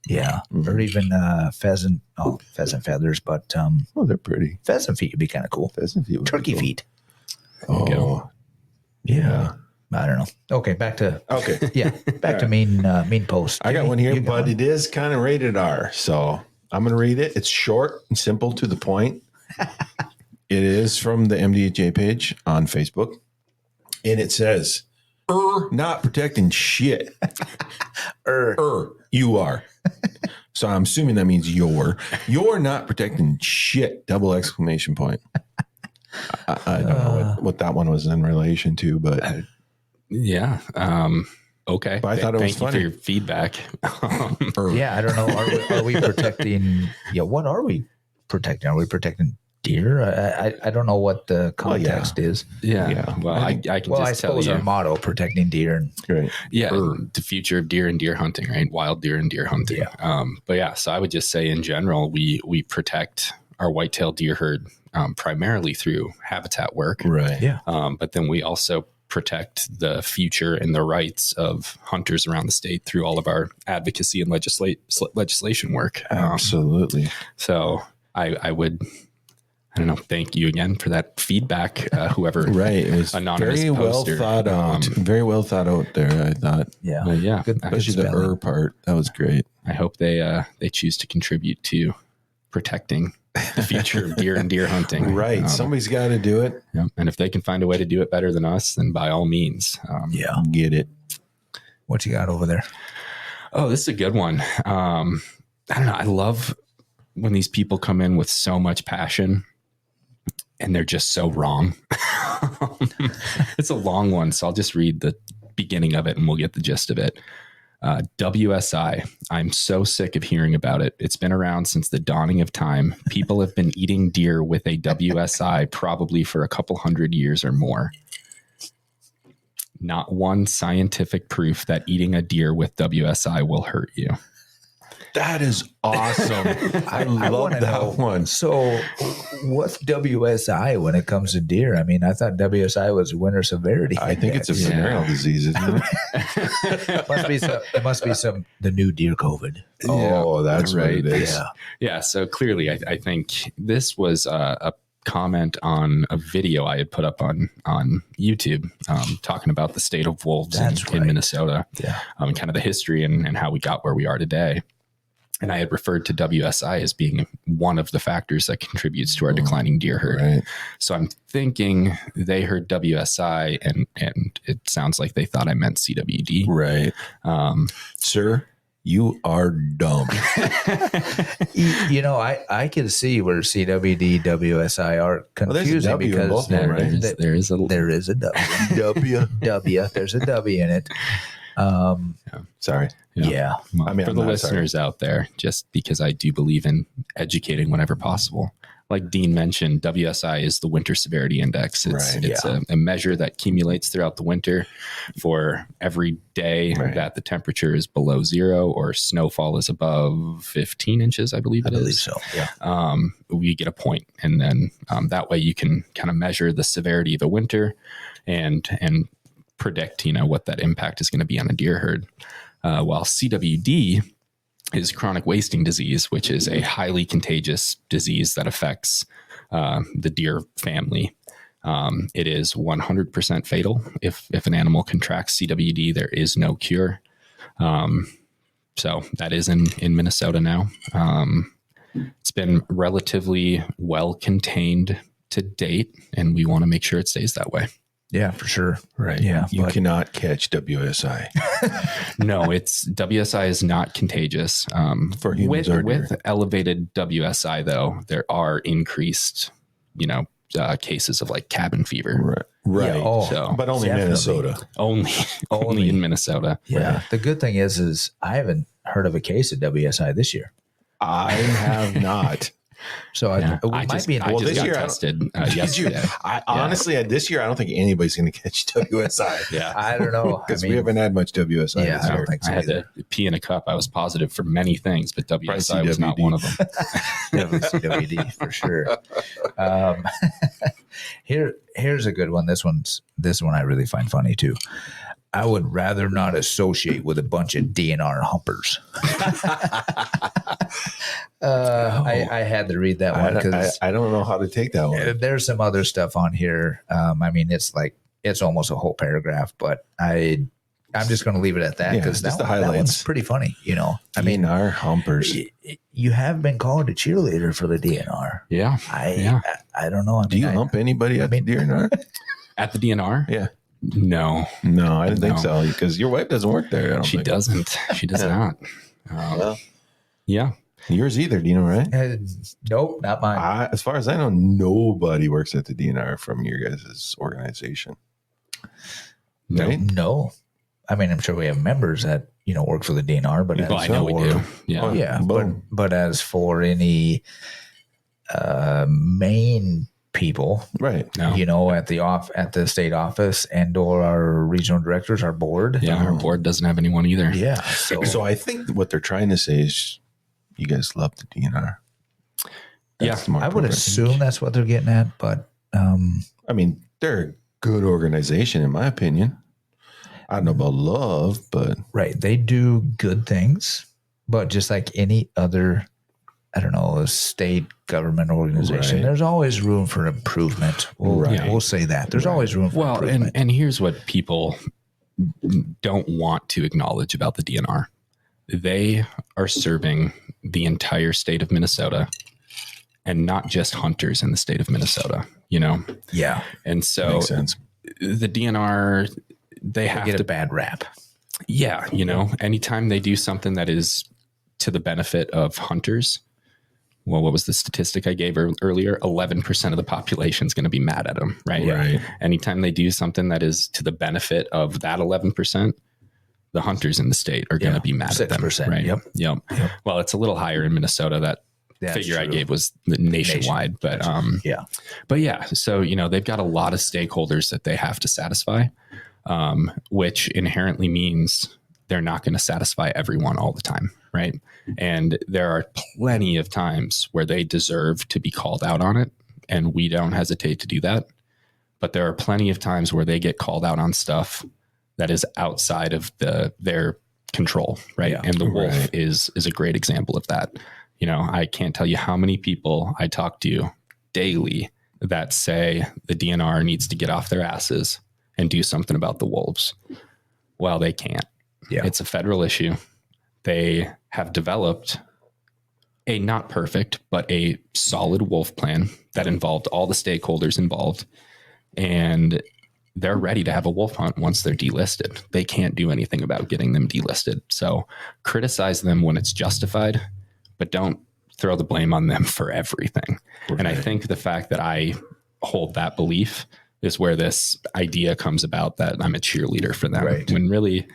Speaker 1: Yeah.
Speaker 2: Mhm.
Speaker 1: Or even pheasant feathers, but
Speaker 2: Oh, they're pretty.
Speaker 1: pheasant feet would be kind of cool.
Speaker 2: Pheasant feet. would be
Speaker 1: Turkey
Speaker 2: cool.
Speaker 1: feet.
Speaker 2: Oh,
Speaker 3: go.
Speaker 1: Yeah. I don't know. Okay, back to
Speaker 2: okay.
Speaker 1: back to mean post.
Speaker 2: I got
Speaker 1: Jimmy,
Speaker 2: one here,
Speaker 1: you got
Speaker 2: but
Speaker 1: one?
Speaker 2: it is kind of rated R. So I'm going to read it. It's short and simple to the point. It is from the MDHA page on Facebook. And it says, not protecting shit. You are. So I'm assuming that means you're not protecting shit. Double exclamation point. I don't know what that one was in relation to, but
Speaker 3: Yeah. Okay.
Speaker 2: But I thought it was
Speaker 3: Thank you
Speaker 2: funny.
Speaker 3: for your feedback.
Speaker 1: Yeah, I don't know. Are we protecting? Yeah, what are we protecting? Are we protecting deer? I don't know what the context is.
Speaker 3: Yeah. Well, I can
Speaker 1: Well, I
Speaker 3: just tell
Speaker 1: suppose
Speaker 3: you.
Speaker 1: our motto, protecting deer, and
Speaker 2: great.
Speaker 3: Yeah, the future of deer and deer hunting, right? Wild deer and deer hunting.
Speaker 1: Yeah.
Speaker 3: But yeah, so I would just say in general, we protect our whitetail deer herd primarily through habitat work.
Speaker 2: Right.
Speaker 1: Yeah.
Speaker 3: But then we also protect the future and the rights of hunters around the state through all of our advocacy and legislation work.
Speaker 2: Absolutely.
Speaker 3: So I would, I don't know, thank you again for that feedback, whoever.
Speaker 2: Right. It was
Speaker 3: Anonymous
Speaker 2: very
Speaker 3: poster.
Speaker 2: well thought out. Very well thought out there, I thought.
Speaker 1: Yeah.
Speaker 3: Yeah,
Speaker 1: Good,
Speaker 2: Especially the
Speaker 1: spelling.
Speaker 2: part. That was great.
Speaker 3: I hope they choose to contribute to protecting the future of deer and deer hunting.
Speaker 2: Right. Somebody's got to do it.
Speaker 3: Yeah. And if they can find a way to do it better than us, then by all means.
Speaker 1: Yeah.
Speaker 2: Get it.
Speaker 1: What you got over there?
Speaker 3: Oh, this is a good one. I don't know. I love when these people come in with so much passion and they're just so wrong. It's a long one, so I'll just read the beginning of it and we'll get the gist of it. WSI. I'm so sick of hearing about it. It's been around since the dawning of time. People have been eating deer with a WSI probably for a couple hundred years or more. Not one scientific proof that eating a deer with WSI will hurt you.
Speaker 2: That is awesome. I love that one.
Speaker 1: So what's WSI when it comes to deer? I mean, I thought WSI was winter severity.
Speaker 2: I think it's a venereal disease, isn't it?
Speaker 1: It must be the new deer COVID.
Speaker 2: Oh, that's right. It is.
Speaker 3: Yeah. So clearly, I think this was a comment on a video I had put up on YouTube, talking about the state of wolves in Minnesota, kind of the history and how we got where we are today. And I had referred to WSI as being one of the factors that contributes to our declining deer herd. Right. So I'm thinking they heard WSI and it sounds like they thought I meant CWD.
Speaker 2: Right. Sir, you are dumb.
Speaker 1: I can see where CWD, WSI are confusing because there is a W. There's a W in it.
Speaker 2: Sorry.
Speaker 1: Yeah.
Speaker 3: Well, I mean, for the listeners out there, just because I do believe in educating whenever possible. Like Dean mentioned, WSI is the winter severity index. It's a measure that accumulates throughout the winter for every day that the temperature is below zero or snowfall is above 15 inches, I believe it is. I believe so, yeah. We get a point, and then that way you can kind of measure the severity of the winter and predict, what that impact is going to be on a deer herd. While CWD is chronic wasting disease, which is a highly contagious disease that affects the deer family. It is 100% fatal. If an animal contracts CWD, there is no cure. So that is in Minnesota now. It's been relatively well contained to date, and we want to make sure it stays that way.
Speaker 1: Yeah, for sure.
Speaker 2: Right. Yeah. You cannot catch WSI.
Speaker 3: No, WSI is not contagious.
Speaker 2: For humans
Speaker 3: with elevated WSI, though, there are increased, cases of like cabin fever.
Speaker 2: Right. Yeah, but only definitely. Minnesota.
Speaker 3: Only in Minnesota.
Speaker 1: Yeah. The good thing is I haven't heard of a case of WSI this year.
Speaker 2: I have not.
Speaker 1: So I just got
Speaker 3: tested yesterday.
Speaker 2: Honestly, this year, I don't think anybody's going to catch WSI.
Speaker 1: Yeah. I don't know.
Speaker 2: Because we haven't had much WSI.
Speaker 1: Yeah, I don't think so.
Speaker 3: I had to pee in a cup. I was positive for many things, but WSI was not one of them.
Speaker 1: Definitely CWD for sure. Here's a good one. This one I really find funny too. I would rather not associate with a bunch of DNR humpers. I had to read that one because
Speaker 2: I don't know how to take that one.
Speaker 1: There's some other stuff on here. I mean, it's almost a whole paragraph, but I'm just going to leave it at that because
Speaker 2: that one's
Speaker 1: pretty funny.
Speaker 2: I mean, our humpers.
Speaker 1: You have been called a cheerleader for the DNR.
Speaker 3: Yeah.
Speaker 1: I don't know.
Speaker 2: Do you hump anybody at the DNR?
Speaker 3: At the DNR?
Speaker 2: Yeah.
Speaker 3: No,
Speaker 2: I didn't think so because your wife doesn't work there.
Speaker 3: She doesn't. She does not. Yeah.
Speaker 2: Yours either, Deano, right?
Speaker 1: Nope, not mine.
Speaker 2: As far as I know, nobody works at the DNR from your guys' organization.
Speaker 1: Right? No. I mean, I'm sure we have members that, work for the DNR, but
Speaker 3: I know we do.
Speaker 1: Yeah. But as for any main people,
Speaker 2: right?
Speaker 1: No. At the state office and or our regional directors, our board.
Speaker 3: Yeah, our board doesn't have anyone either.
Speaker 1: Yeah.
Speaker 2: So I think what they're trying to say is you guys love the DNR.
Speaker 1: I would assume that's what they're getting at, but
Speaker 2: I mean, they're a good organization in my opinion. I don't know about love, but
Speaker 1: right, they do good things, but just like any other, I don't know, a state government organization, there's always room for improvement. We'll say that. There's always room for improvement.
Speaker 3: And here's what people don't want to acknowledge about the DNR. They are serving the entire state of Minnesota and not just hunters in the state of Minnesota,
Speaker 1: Yeah.
Speaker 3: And so
Speaker 2: makes sense.
Speaker 3: The DNR, they have
Speaker 1: to get a bad rap.
Speaker 3: Yeah. Anytime they do something that is to the benefit of hunters, well, what was the statistic I gave earlier? 11% of the population is going to be mad at them, right?
Speaker 2: Right.
Speaker 3: Anytime they do something that is to the benefit of that 11%, the hunters in the state are going to be mad at them, right? Yep. Well, it's a little higher in Minnesota. That's figure true. I gave was nationwide, but yeah. So, you know, they've got a lot of stakeholders that they have to satisfy, which inherently means they're not going to satisfy everyone all the time, right? And there are plenty of times where they deserve to be called out on it, and we don't hesitate to do that. But there are plenty of times where they get called out on stuff that is outside of their control, right? And the wolf is a great example of that. You know, I can't tell you how many people I talk to daily that say the DNR needs to get off their asses and do something about the wolves. Well, they can't. Yeah. It's a federal issue. They have developed a not perfect, but a solid wolf plan that involved all the stakeholders involved. And they're ready to have a wolf hunt once they're delisted. They can't do anything about getting them delisted. So criticize them when it's justified, but don't throw the blame on them for everything. Right. And I think the fact that I hold that belief is where this idea comes about that I'm a cheerleader for them. Right. When really,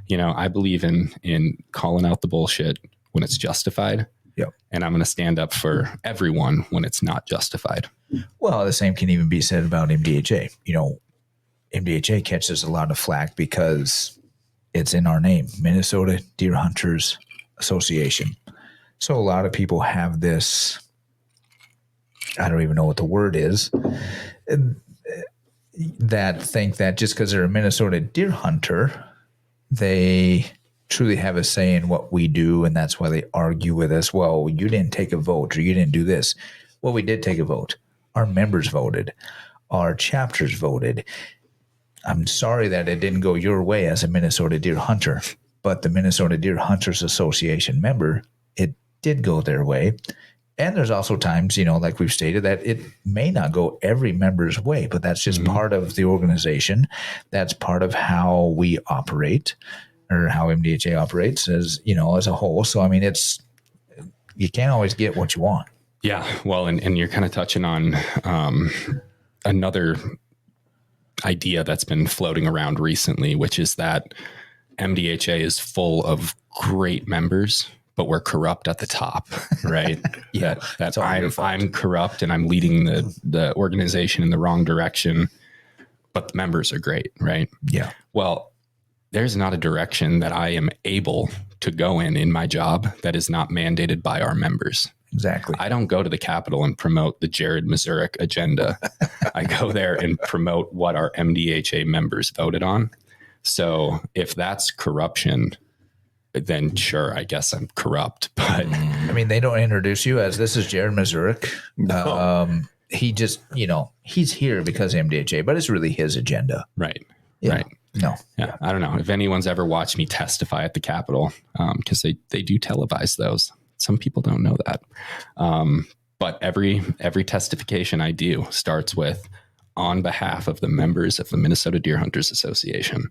Speaker 3: you know, I believe in calling out the bullshit when it's justified. Yep. And I'm going to stand up for everyone when it's not justified.
Speaker 1: Well, the same can even be said about MDHA. You know, MDHA catches a lot of flack because it's in our name, Minnesota Deer Hunters Association. So a lot of people have this, I don't even know what the word is, that think that just because they're a Minnesota deer hunter, they truly have a say in what we do, and that's why they argue with us. Well, you didn't take a vote, or you didn't do this. Well, we did take a vote. Our members voted. Our chapters voted. I'm sorry that it didn't go your way as a Minnesota deer hunter, but the Minnesota Deer Hunters Association member, it did go their way. And there's also times, you know, like we've stated, that it may not go every member's way, but that's just part of the organization. That's part of how we operate, or how MDHA operates as, you know, as a whole. So, I mean, you can't always get what you want.
Speaker 3: Yeah. Well, and you're kind of touching on another idea that's been floating around recently, which is that MDHA is full of great members, but we're corrupt at the top, right? That I'm corrupt and I'm leading the organization in the wrong direction, but the members are great, right?
Speaker 1: Yeah.
Speaker 3: Well, there's not a direction that I am able to go in my job that is not mandated by our members.
Speaker 1: Exactly.
Speaker 3: I don't go to the Capitol and promote the Jared Mazurek agenda. I go there and promote what our MDHA members voted on. So if that's corruption, then sure, I guess I'm corrupt. But
Speaker 1: I mean, they don't introduce you as this is Jared Mazurek. No. He just, you know, he's here because of MDHA, but it's really his agenda.
Speaker 3: Right.
Speaker 1: Yeah.
Speaker 3: Right.
Speaker 1: No.
Speaker 3: Yeah. I don't know if anyone's ever watched me testify at the Capitol, because they do televise those. Some people don't know that. But every testification I do starts with, on behalf of the members of the Minnesota Deer Hunters Association.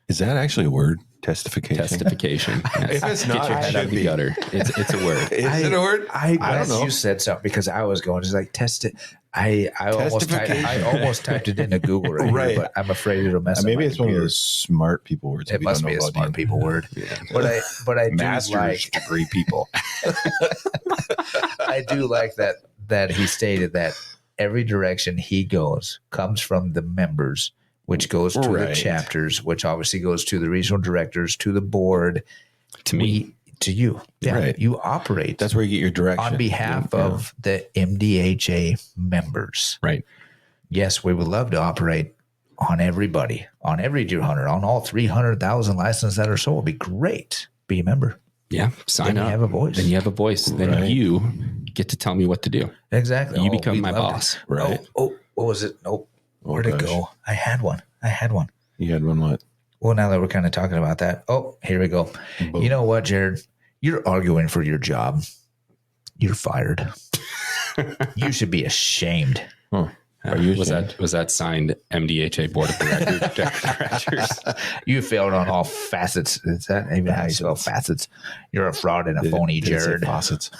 Speaker 2: Is that actually a word? Testification?
Speaker 3: Testification. Yes.
Speaker 2: If it's not,
Speaker 3: get your head out of the gutter. It's a word.
Speaker 2: Is it a word?
Speaker 1: I don't know. You said something because I was going, just like, test it. I almost typed it into Google right here, but I'm afraid it'll mess up.
Speaker 2: Maybe it's one of those smart people words.
Speaker 1: It must be a smart people word. Yeah. But I
Speaker 2: master's degree people.
Speaker 1: I do like that he stated that every direction he goes comes from the members, which goes to the chapters, which obviously goes to the regional directors, to the board,
Speaker 3: to me,
Speaker 1: to you. Yeah, right. You operate.
Speaker 2: That's where you get your direction
Speaker 1: on behalf of the MDHA members.
Speaker 3: Right.
Speaker 1: Yes, we would love to operate on everybody, on every deer hunter, on all 300,000 licenses that are sold. It'd be great. Be a member.
Speaker 3: Yeah, sign up.
Speaker 1: You have a voice.
Speaker 3: Then you have a voice. Then you get to tell me what to do.
Speaker 1: Exactly.
Speaker 3: You become my boss.
Speaker 2: Right.
Speaker 1: Oh, what was it? Nope. Where'd it go? I had one.
Speaker 2: You had one what?
Speaker 1: Well, now that we're kind of talking about that. Oh, here we go. Boom. You know what, Jared? You're arguing for your job. You're fired. You should be ashamed.
Speaker 2: Huh.
Speaker 3: Was that signed MDHA Board of Directors?
Speaker 1: You failed on all facets. Is that even how you spell facets? You're a fraud and a phoney, Jared.
Speaker 2: Facets.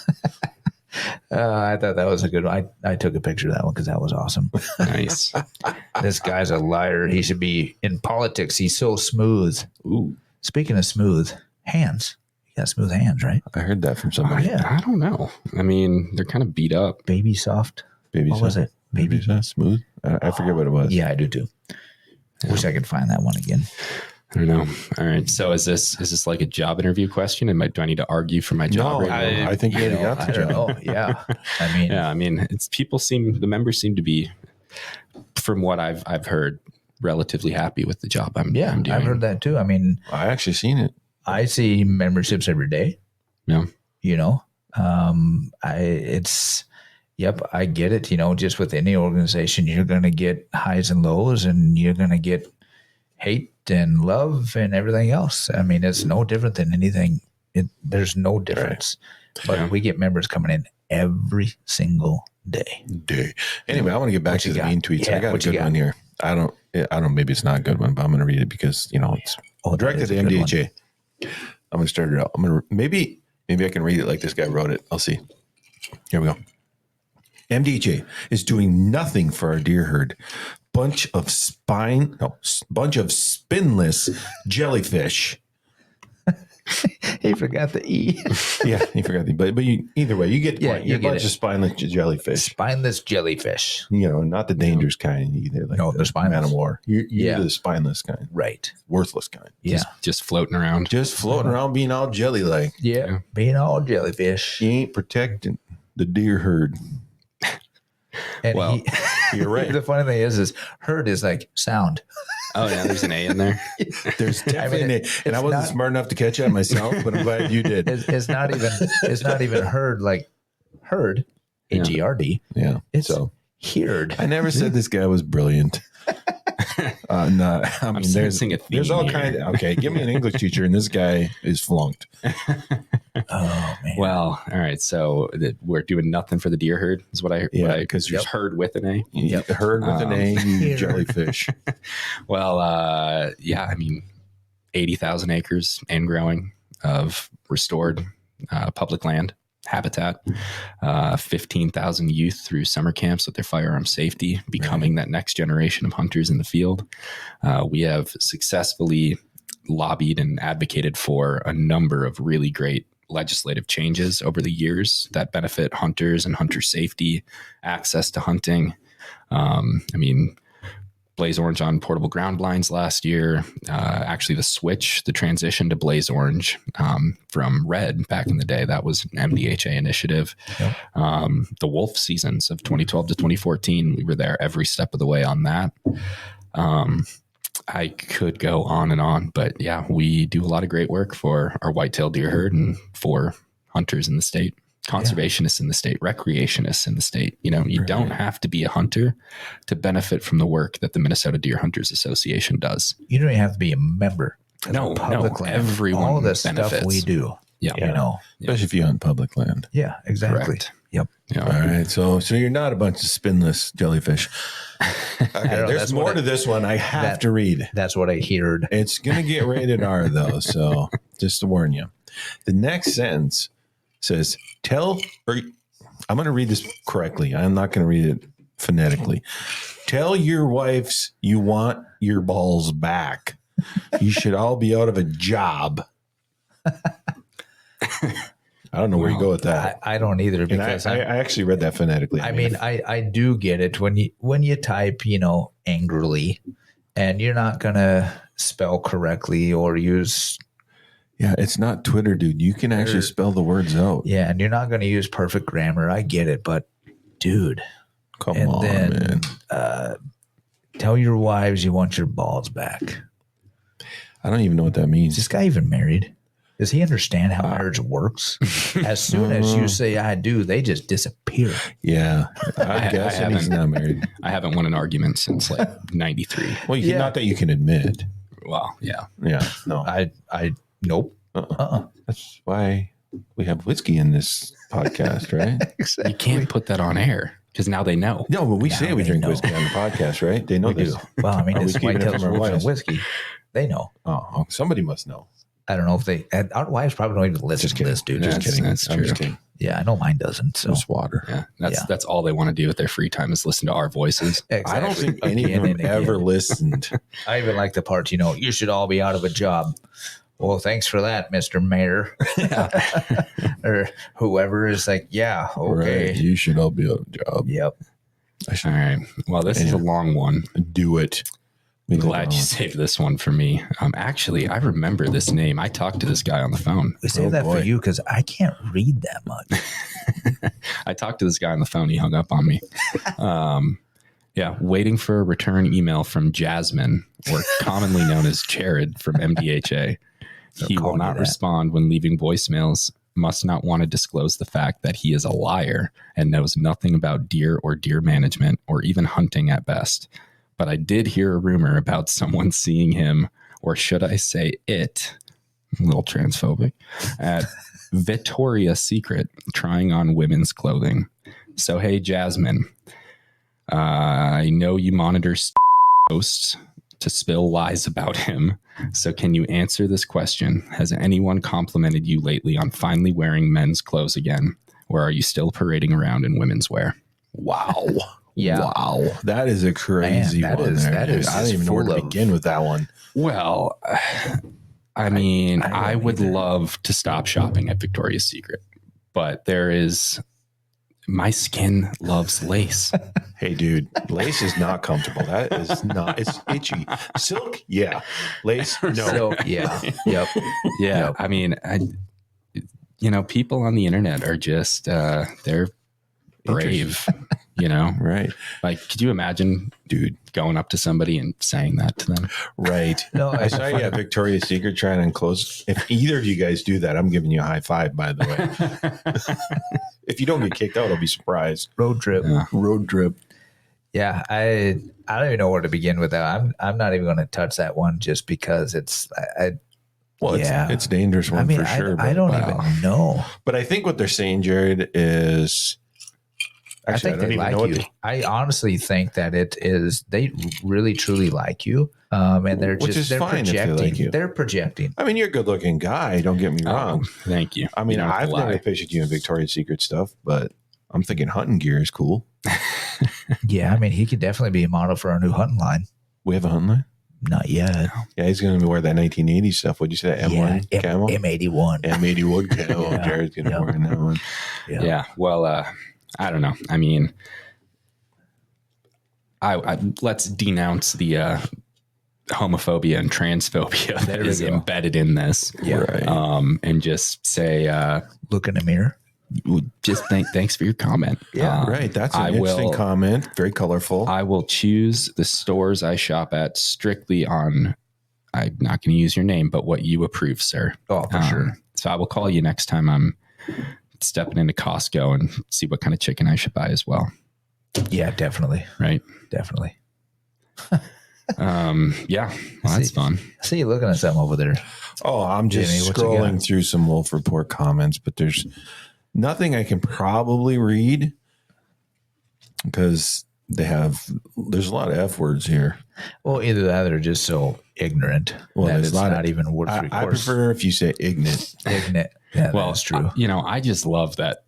Speaker 1: I thought that was a good one. I took a picture of that one because that was awesome.
Speaker 3: Nice.
Speaker 1: This guy's a liar. He should be in politics. He's so smooth.
Speaker 2: Ooh,
Speaker 1: Speaking of smooth, hands. You got smooth hands, right?
Speaker 2: I heard that from somebody.
Speaker 1: Yeah.
Speaker 3: I don't know. I mean, they're kind of beat up.
Speaker 1: Baby soft.
Speaker 2: Baby
Speaker 1: What was it?
Speaker 2: Baby soft, smooth. I forget what it was.
Speaker 1: Yeah, I do too. Wish I could find that one again.
Speaker 3: I don't know. All right. So is this like a job interview question? Do I need to argue for my job?
Speaker 2: No, I think you got
Speaker 1: I
Speaker 2: the
Speaker 1: don't
Speaker 2: job.
Speaker 1: know. Yeah. I mean,
Speaker 3: Yeah. I mean, the members seem to be, from what I've heard, relatively happy with the job I'm doing.
Speaker 1: I've heard that too. I mean,
Speaker 2: I actually seen it.
Speaker 1: I see memberships every day.
Speaker 3: Yeah.
Speaker 1: You know, I get it. You know, just with any organization, you're going to get highs and lows, and you're going to get hate and love and everything else. I mean, it's no different than anything. There's no difference. Right. But we get members coming in every single day.
Speaker 2: Anyway, I want to get back to the mean tweets.
Speaker 1: Yeah,
Speaker 2: I got a good one here. I don't. Maybe it's not a good one, but I'm going to read it because it's directed to MDHA. I'm going to start it out. Maybe I can read it like this guy wrote it. I'll see. Here we go. MDHA is doing nothing for our deer herd. Bunch of spinless jellyfish.
Speaker 1: He forgot the E.
Speaker 2: Yeah, he forgot the but either way, you get the point.
Speaker 1: You get
Speaker 2: bunch of spineless jellyfish.
Speaker 1: Spineless jellyfish.
Speaker 2: Not the dangerous kind either. Like
Speaker 1: they're spineless.
Speaker 2: Man of war. You're the spineless kind.
Speaker 1: Right.
Speaker 2: Worthless kind.
Speaker 1: Yeah.
Speaker 3: Just floating around.
Speaker 2: Just floating around being all jelly-like.
Speaker 1: Yeah. Being all jellyfish.
Speaker 2: You ain't protecting the deer herd.
Speaker 1: And
Speaker 2: you're right.
Speaker 1: The funny thing is herd is like sound.
Speaker 3: Oh yeah, there's an A in there.
Speaker 2: There's definitely an A. And I wasn't smart enough to catch that myself, but I'm glad you did.
Speaker 1: It's not even herd like herd, H-E-R-D.
Speaker 2: Yeah.
Speaker 1: It's heard.
Speaker 2: I never said this guy was brilliant. No, I mean, there's all kinds. Okay, give me an English teacher, and this guy is flunked.
Speaker 1: Oh man.
Speaker 3: Well, all right. So we're doing nothing for the deer herd, is what I heard.
Speaker 2: Yeah,
Speaker 3: because there's herd with an A.
Speaker 2: Yep. Herd with an A, you jellyfish.
Speaker 3: Well, I mean, 80,000 acres and growing of restored public land habitat, 15,000 youth through summer camps with their firearm safety, becoming that next generation of hunters in the field. We have successfully lobbied and advocated for a number of really great legislative changes over the years that benefit hunters and hunter safety, access to hunting. I mean, Blaze Orange on portable ground blinds last year. Actually, the transition to Blaze Orange from Red back in the day, that was an MDHA initiative. Yep. The wolf seasons of 2012 to 2014, we were there every step of the way on that. I could go on and on, but yeah, we do a lot of great work for our whitetail deer herd and for hunters in the state, conservationists in the state, recreationists in the state. You don't have to be a hunter to benefit from the work that the Minnesota Deer Hunters Association does.
Speaker 1: You don't even have to be a member.
Speaker 3: No, everyone
Speaker 1: all the
Speaker 3: benefits.
Speaker 1: Stuff we do.
Speaker 3: Yeah.
Speaker 2: Especially if you hunt public land.
Speaker 1: Yeah, exactly.
Speaker 3: Correct.
Speaker 1: Yep.
Speaker 2: Yeah. All right. So you're not a bunch of spinless jellyfish. Okay, there's more to this one. I have to read.
Speaker 1: That's what I heard.
Speaker 2: It's going to get rated R though. So just to warn you, the next sentence says, I'm going to read this correctly. I'm not going to read it phonetically. Tell your wives you want your balls back. You should all be out of a job. I don't know where you go with that.
Speaker 1: I don't either, because
Speaker 2: I actually read that phonetically.
Speaker 1: I do get it when you type, angrily, and you're not gonna spell correctly or use.
Speaker 2: Yeah, it's not Twitter, dude. You can actually spell the words out.
Speaker 1: Yeah, and you're not gonna use perfect grammar. I get it, but dude,
Speaker 2: come on, man.
Speaker 1: Tell your wives you want your balls back.
Speaker 2: I don't even know what that means.
Speaker 1: Is this guy even married? Does he understand how marriage works? As soon as you say I do, they just disappear.
Speaker 2: Yeah. I guess he's not married.
Speaker 3: I haven't won an argument since like 93.
Speaker 2: Well, not that you can admit.
Speaker 3: Well, yeah.
Speaker 2: Yeah. No.
Speaker 1: Nope.
Speaker 2: That's why we have whiskey in this podcast, right?
Speaker 1: Exactly.
Speaker 3: You can't put that on air because now they know.
Speaker 2: No, but we say we drink whiskey on the podcast, right? They know this.
Speaker 1: Do. Well, I mean, it's Whitetails Rules and Whiskey. They know.
Speaker 2: Oh, somebody must know.
Speaker 1: I don't know if our wives probably don't even listen to this, dude.
Speaker 2: Just kidding.
Speaker 3: That's true.
Speaker 2: I'm just kidding.
Speaker 1: Yeah, I know mine doesn't. So
Speaker 2: Just water.
Speaker 3: Yeah, that's all they want to do with their free time is listen to our voices.
Speaker 2: I don't think any of them ever listened.
Speaker 1: I even like the part, you should all be out of a job. Well, thanks for that, Mr. Mayor. Or whoever is like, yeah, okay.
Speaker 2: Right. You should all be out of a job.
Speaker 1: Yep.
Speaker 3: All right. Well, this is a long one.
Speaker 2: Do it.
Speaker 3: I'm glad you saved this one for me. Actually, I remember this name. I talked to this guy on the phone.
Speaker 1: We saved that for you because I can't read that much.
Speaker 3: I talked to this guy on the phone. He hung up on me. Waiting for a return email from Jasmine, or commonly known as Jared from MDHA. He will not respond when leaving voicemails, must not want to disclose the fact that he is a liar and knows nothing about deer or deer management or even hunting at best. But I did hear a rumor about someone seeing him, or should I say it, a little transphobic, at Victoria's Secret trying on women's clothing. So, hey, Jasmine, I know you monitor posts to spill lies about him. So can you answer this question? Has anyone complimented you lately on finally wearing men's clothes again? Or are you still parading around in women's wear?
Speaker 2: Wow.
Speaker 1: Yeah.
Speaker 2: Wow. That is a crazy one.
Speaker 1: That is
Speaker 2: I don't even know where to begin with that one.
Speaker 3: Well, I mean, I would love to stop shopping at Victoria's Secret, but my skin loves lace.
Speaker 2: Hey, dude, lace is not comfortable. That is not, it's itchy. Silk, yeah. Lace, no.
Speaker 1: Silk, yeah. Yep.
Speaker 3: Yeah. Yep. I mean, people on the internet are just, they're brave,
Speaker 2: Right.
Speaker 3: Like, could you imagine, dude, going up to somebody and saying that to them?
Speaker 2: Right. No, I saw you at Victoria's Secret trying on clothes. If either of you guys do that, I'm giving you a high five, by the way. If you don't get kicked out, I'll be surprised.
Speaker 1: Road trip.
Speaker 2: Yeah. Road trip.
Speaker 1: Yeah, I don't even know where to begin with that. I'm not even going to touch that one just because it's
Speaker 2: it's a dangerous one for sure.
Speaker 1: I don't even know.
Speaker 2: But I think what they're saying, Jared, is
Speaker 1: actually, I think they like you. I honestly think that it is they really truly like you, and they're projecting. Like you. They're projecting.
Speaker 2: I mean, you're a good-looking guy. Don't get me wrong.
Speaker 3: Thank you.
Speaker 2: I mean, I've never pictured you in Victoria's Secret stuff, but I'm thinking hunting gear is cool.
Speaker 1: Yeah, I mean, he could definitely be a model for our new hunting line.
Speaker 2: We have a hunting line?
Speaker 1: Not yet.
Speaker 2: Yeah, he's going to wear that 1980s stuff. What'd you say? M1 camo?
Speaker 1: M81.
Speaker 2: M81 camo. Yeah. Jared's going to wear that one.
Speaker 3: Yeah. Well, I don't know. I mean, I let's denounce the homophobia and transphobia that is embedded in this.
Speaker 1: Yeah.
Speaker 2: Right.
Speaker 3: And just say,
Speaker 1: look in the mirror.
Speaker 3: Just thanks for your comment.
Speaker 2: Yeah, right. That's an interesting comment. Very colorful.
Speaker 3: I will choose the stores I shop at strictly on, I'm not going to use your name, but what you approve, sir.
Speaker 1: Oh, for sure.
Speaker 3: So I will call you next time I'm stepping into Costco and see what kind of chicken I should buy as well.
Speaker 1: Yeah, definitely.
Speaker 3: Right.
Speaker 1: Definitely.
Speaker 3: Yeah. Well, that's fun.
Speaker 1: I see you looking at something over there.
Speaker 2: Oh, I'm just scrolling through some Wolf Report comments, but there's nothing I can probably read because there's a lot of F words here.
Speaker 1: Well, either that or just so ignorant that it's not even worth recourse.
Speaker 2: I prefer if you say ignorant.
Speaker 1: Ignorant. Yeah, well, that's true.
Speaker 3: I just love that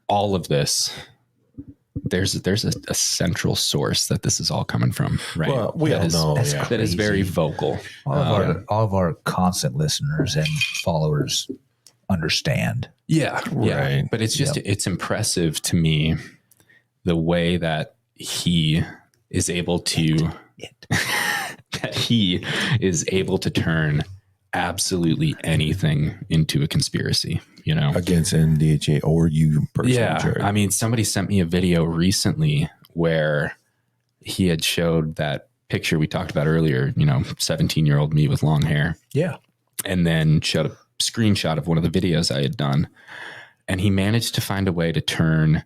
Speaker 3: all of this, there's a central source that this is all coming from, right?
Speaker 2: Well, we all know
Speaker 3: that is very vocal.
Speaker 1: All of our constant listeners and followers understand.
Speaker 3: Yeah.
Speaker 2: Right.
Speaker 3: But it's just, it's impressive to me the way that he is able to, turn absolutely anything into a conspiracy,
Speaker 2: against MDHA or you personally.
Speaker 3: Yeah.
Speaker 2: Jared.
Speaker 3: I mean, somebody sent me a video recently where he had showed that picture we talked about earlier, 17-year-old me with long hair.
Speaker 1: Yeah.
Speaker 3: And then showed a screenshot of one of the videos I had done. And he managed to find a way to turn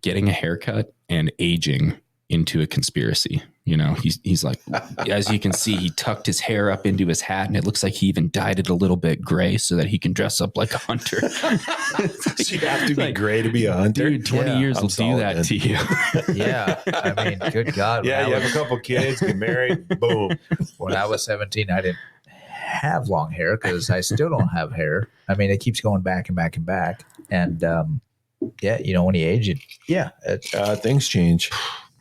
Speaker 3: getting a haircut and aging into a conspiracy. He's like, as you can see, he tucked his hair up into his hat and it looks like he even dyed it a little bit gray so that he can dress up like a hunter.
Speaker 2: So you have to be gray to be a hunter?
Speaker 3: Dude, 20 years will do that to you.
Speaker 1: Yeah. I mean, good God.
Speaker 2: Yeah, you have a couple kids, get married, boom.
Speaker 1: When I was 17, I didn't have long hair because I still don't have hair. I mean, it keeps going back and back and back. And yeah, when you age it,
Speaker 2: things change.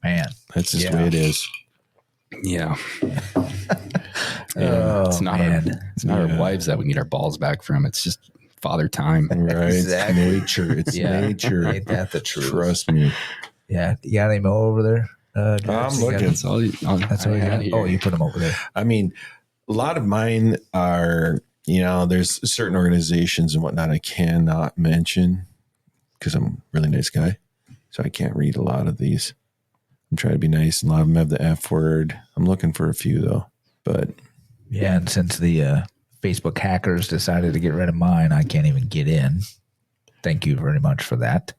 Speaker 1: Man,
Speaker 2: That's just the way it is.
Speaker 3: Yeah.
Speaker 1: Oh,
Speaker 3: it's not our wives that we need our balls back from. It's just father time.
Speaker 2: Right.
Speaker 1: Exactly.
Speaker 2: It's nature. It's nature.
Speaker 1: Ain't that the truth?
Speaker 2: Trust me.
Speaker 1: Yeah. You got any more over there?
Speaker 2: I'm looking.
Speaker 3: That's all you got here.
Speaker 1: Oh, you put them over there.
Speaker 2: I mean, a lot of mine are, there's certain organizations and whatnot I cannot mention because I'm a really nice guy. So I can't read a lot of these. I'm trying to be nice. A lot of them have the F word. I'm looking for a few though, but
Speaker 1: yeah. And since the Facebook hackers decided to get rid of mine, I can't even get in. Thank you very much for that.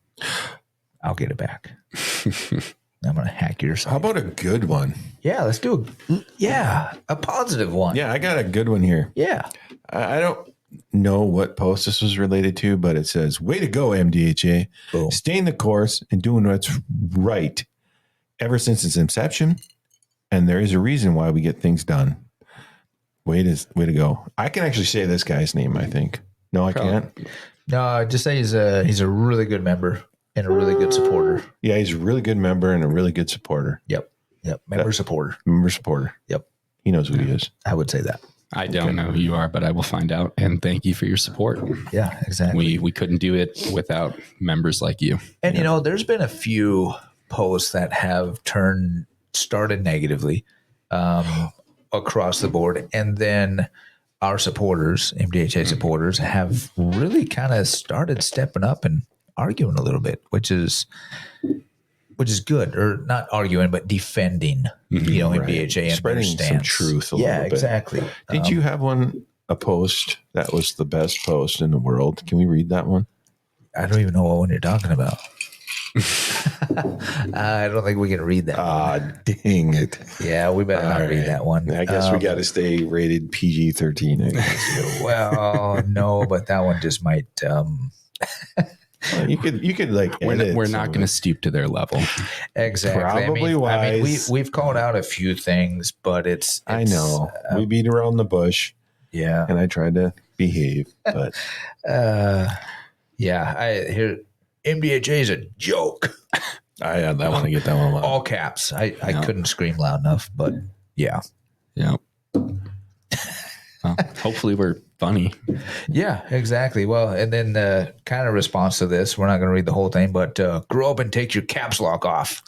Speaker 1: I'll get it back. I'm going to hack your site.
Speaker 2: How about a good one?
Speaker 1: Yeah, let's do a positive one.
Speaker 2: Yeah, I got a good one here.
Speaker 1: Yeah.
Speaker 2: I don't know what post this was related to, but it says, way to go, MDHA.
Speaker 1: Boom.
Speaker 2: Staying the course and doing what's right ever since its inception. And there is a reason why we get things done. Way to go. I can actually say this guy's name, I think. No, I can't.
Speaker 1: No, just say he's a really good member and a really good supporter.
Speaker 2: Yeah, he's a really good member and a really good supporter.
Speaker 1: Yep. Supporter.
Speaker 2: Member supporter.
Speaker 1: Yep.
Speaker 2: He knows who he is.
Speaker 1: I would say that.
Speaker 3: I don't know who you are, but I will find out. And thank you for your support.
Speaker 1: Yeah, exactly.
Speaker 3: We couldn't do it without members like you.
Speaker 1: And there's been a few posts that have started negatively across the board, and then our supporters, MDHA supporters, have really kind of started stepping up and arguing a little bit, which is good, or not arguing, but defending, MDHA and
Speaker 2: spreading
Speaker 1: their
Speaker 2: some
Speaker 1: stance.
Speaker 2: truth a little bit.
Speaker 1: Exactly.
Speaker 2: Did you have a post that was the best post in the world? Can we read that one?
Speaker 1: I don't even know what one you're talking about. I don't think we can read that.
Speaker 2: Dang it.
Speaker 1: Yeah, we better not read that one.
Speaker 2: I guess we got to stay rated PG-13. I guess.
Speaker 1: Well, no, but that one just might.
Speaker 2: You could like.
Speaker 3: We're not going to stoop to their level.
Speaker 1: Exactly.
Speaker 2: Probably wise.
Speaker 1: We've called out a few things, but it's
Speaker 2: I know we beat around the bush.
Speaker 1: Yeah,
Speaker 2: and I tried to behave, but
Speaker 1: MDHA is a joke.
Speaker 2: I want to get that one.
Speaker 1: All caps. I couldn't scream loud enough, but yeah.
Speaker 3: Yeah. Well, hopefully we're funny.
Speaker 1: Yeah, exactly. Well, and then the kind of response to this, we're not going to read the whole thing, but grow up and take your caps lock off.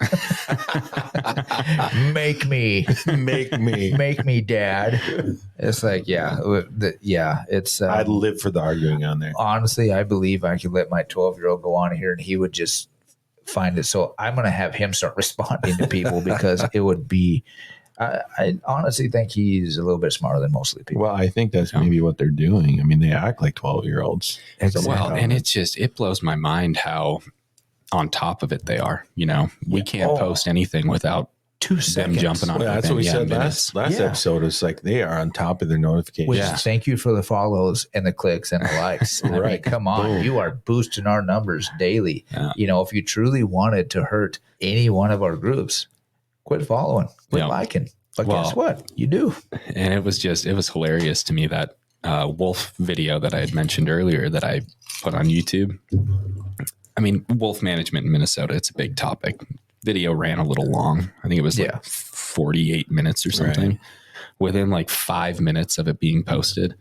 Speaker 1: Make me, Dad. It's like, it's.
Speaker 2: I'd live for the arguing on there.
Speaker 1: Honestly, I believe I could let my 12-year-old go on here and he would just find it. So I'm going to have him start responding to people because it would be. I honestly think he's a little bit smarter than most of the people.
Speaker 2: Well, I think that's maybe what they're doing. I mean, they act like 12-year-olds.
Speaker 1: Exactly.
Speaker 3: Well, and it blows my mind how on top of it they are. We can't post anything without 2 seconds jumping on it.
Speaker 2: That's what we said last episode. It's like they are on top of their notifications.
Speaker 1: Thank you for the follows and the clicks and the likes. I mean, come on. Boom. You are boosting our numbers daily. Yeah. If you truly wanted to hurt any one of our groups, quit following, quit liking. But guess what? You do. And
Speaker 3: it was hilarious to me, that wolf video that I had mentioned earlier that I put on YouTube. I mean, wolf management in Minnesota, it's a big topic. Video ran a little long. I think it was 48 minutes or something. Right. Within like 5 minutes of it being posted,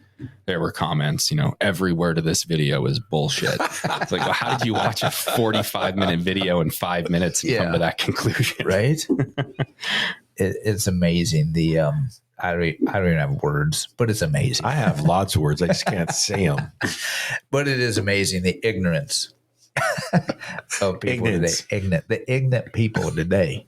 Speaker 3: there were comments, every word of this video is bullshit. It's like, well, how did you watch a 45-minute video in 5 minutes and come to that conclusion? Right? It's amazing. I don't even have words, but it's amazing.
Speaker 2: I have lots of words. I just can't say them.
Speaker 1: But it is amazing, the ignorance of people today. The ignorant people today.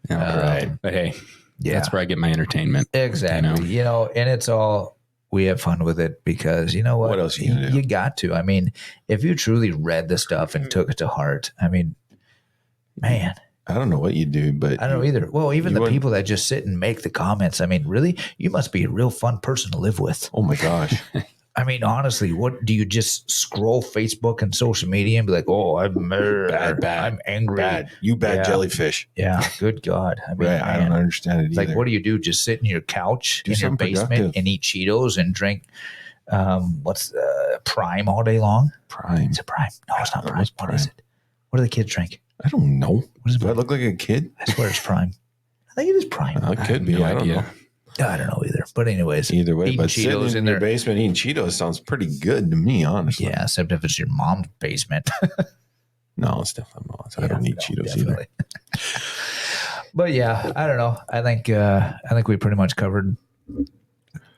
Speaker 1: Right. But hey, that's where I get my entertainment. Exactly. And it's all, we have fun with it because you know what else you got to. I mean, if you truly read the stuff and took it to heart, I mean, man,
Speaker 2: I don't know what you do, but
Speaker 1: I don't know either. Well, even the people that just sit and make the comments, I mean, really, you must be a real fun person to live with.
Speaker 2: Oh my gosh.
Speaker 1: I mean, honestly, what do you just scroll Facebook and social media and be like, "Oh, I'm bad, I'm angry,
Speaker 2: bad jellyfish."
Speaker 1: Yeah, good God. I mean,
Speaker 2: I don't understand it either.
Speaker 1: Like, what do you do? Just sit in your couch in your basement and eat Cheetos and drink What's Prime all day long?
Speaker 2: Prime.
Speaker 1: Is it Prime? No, it's not Prime.
Speaker 2: What's
Speaker 1: What
Speaker 2: Prime?
Speaker 1: is it? What do the kids drink?
Speaker 2: I don't know.
Speaker 1: What is it?
Speaker 2: Do I look like a kid?
Speaker 1: I swear it's Prime. I think it is Prime.
Speaker 2: It could be.
Speaker 3: No
Speaker 2: I don't
Speaker 3: idea.
Speaker 2: know.
Speaker 1: I don't know either. But anyways,
Speaker 2: Either way,
Speaker 1: eating
Speaker 2: but
Speaker 1: Cheetos
Speaker 2: sitting in your basement eating Cheetos sounds pretty good to me, honestly.
Speaker 1: Yeah, except if it's your mom's basement.
Speaker 2: No, it's definitely not. I don't eat Cheetos either.
Speaker 1: But yeah, I don't know. I think we pretty much covered.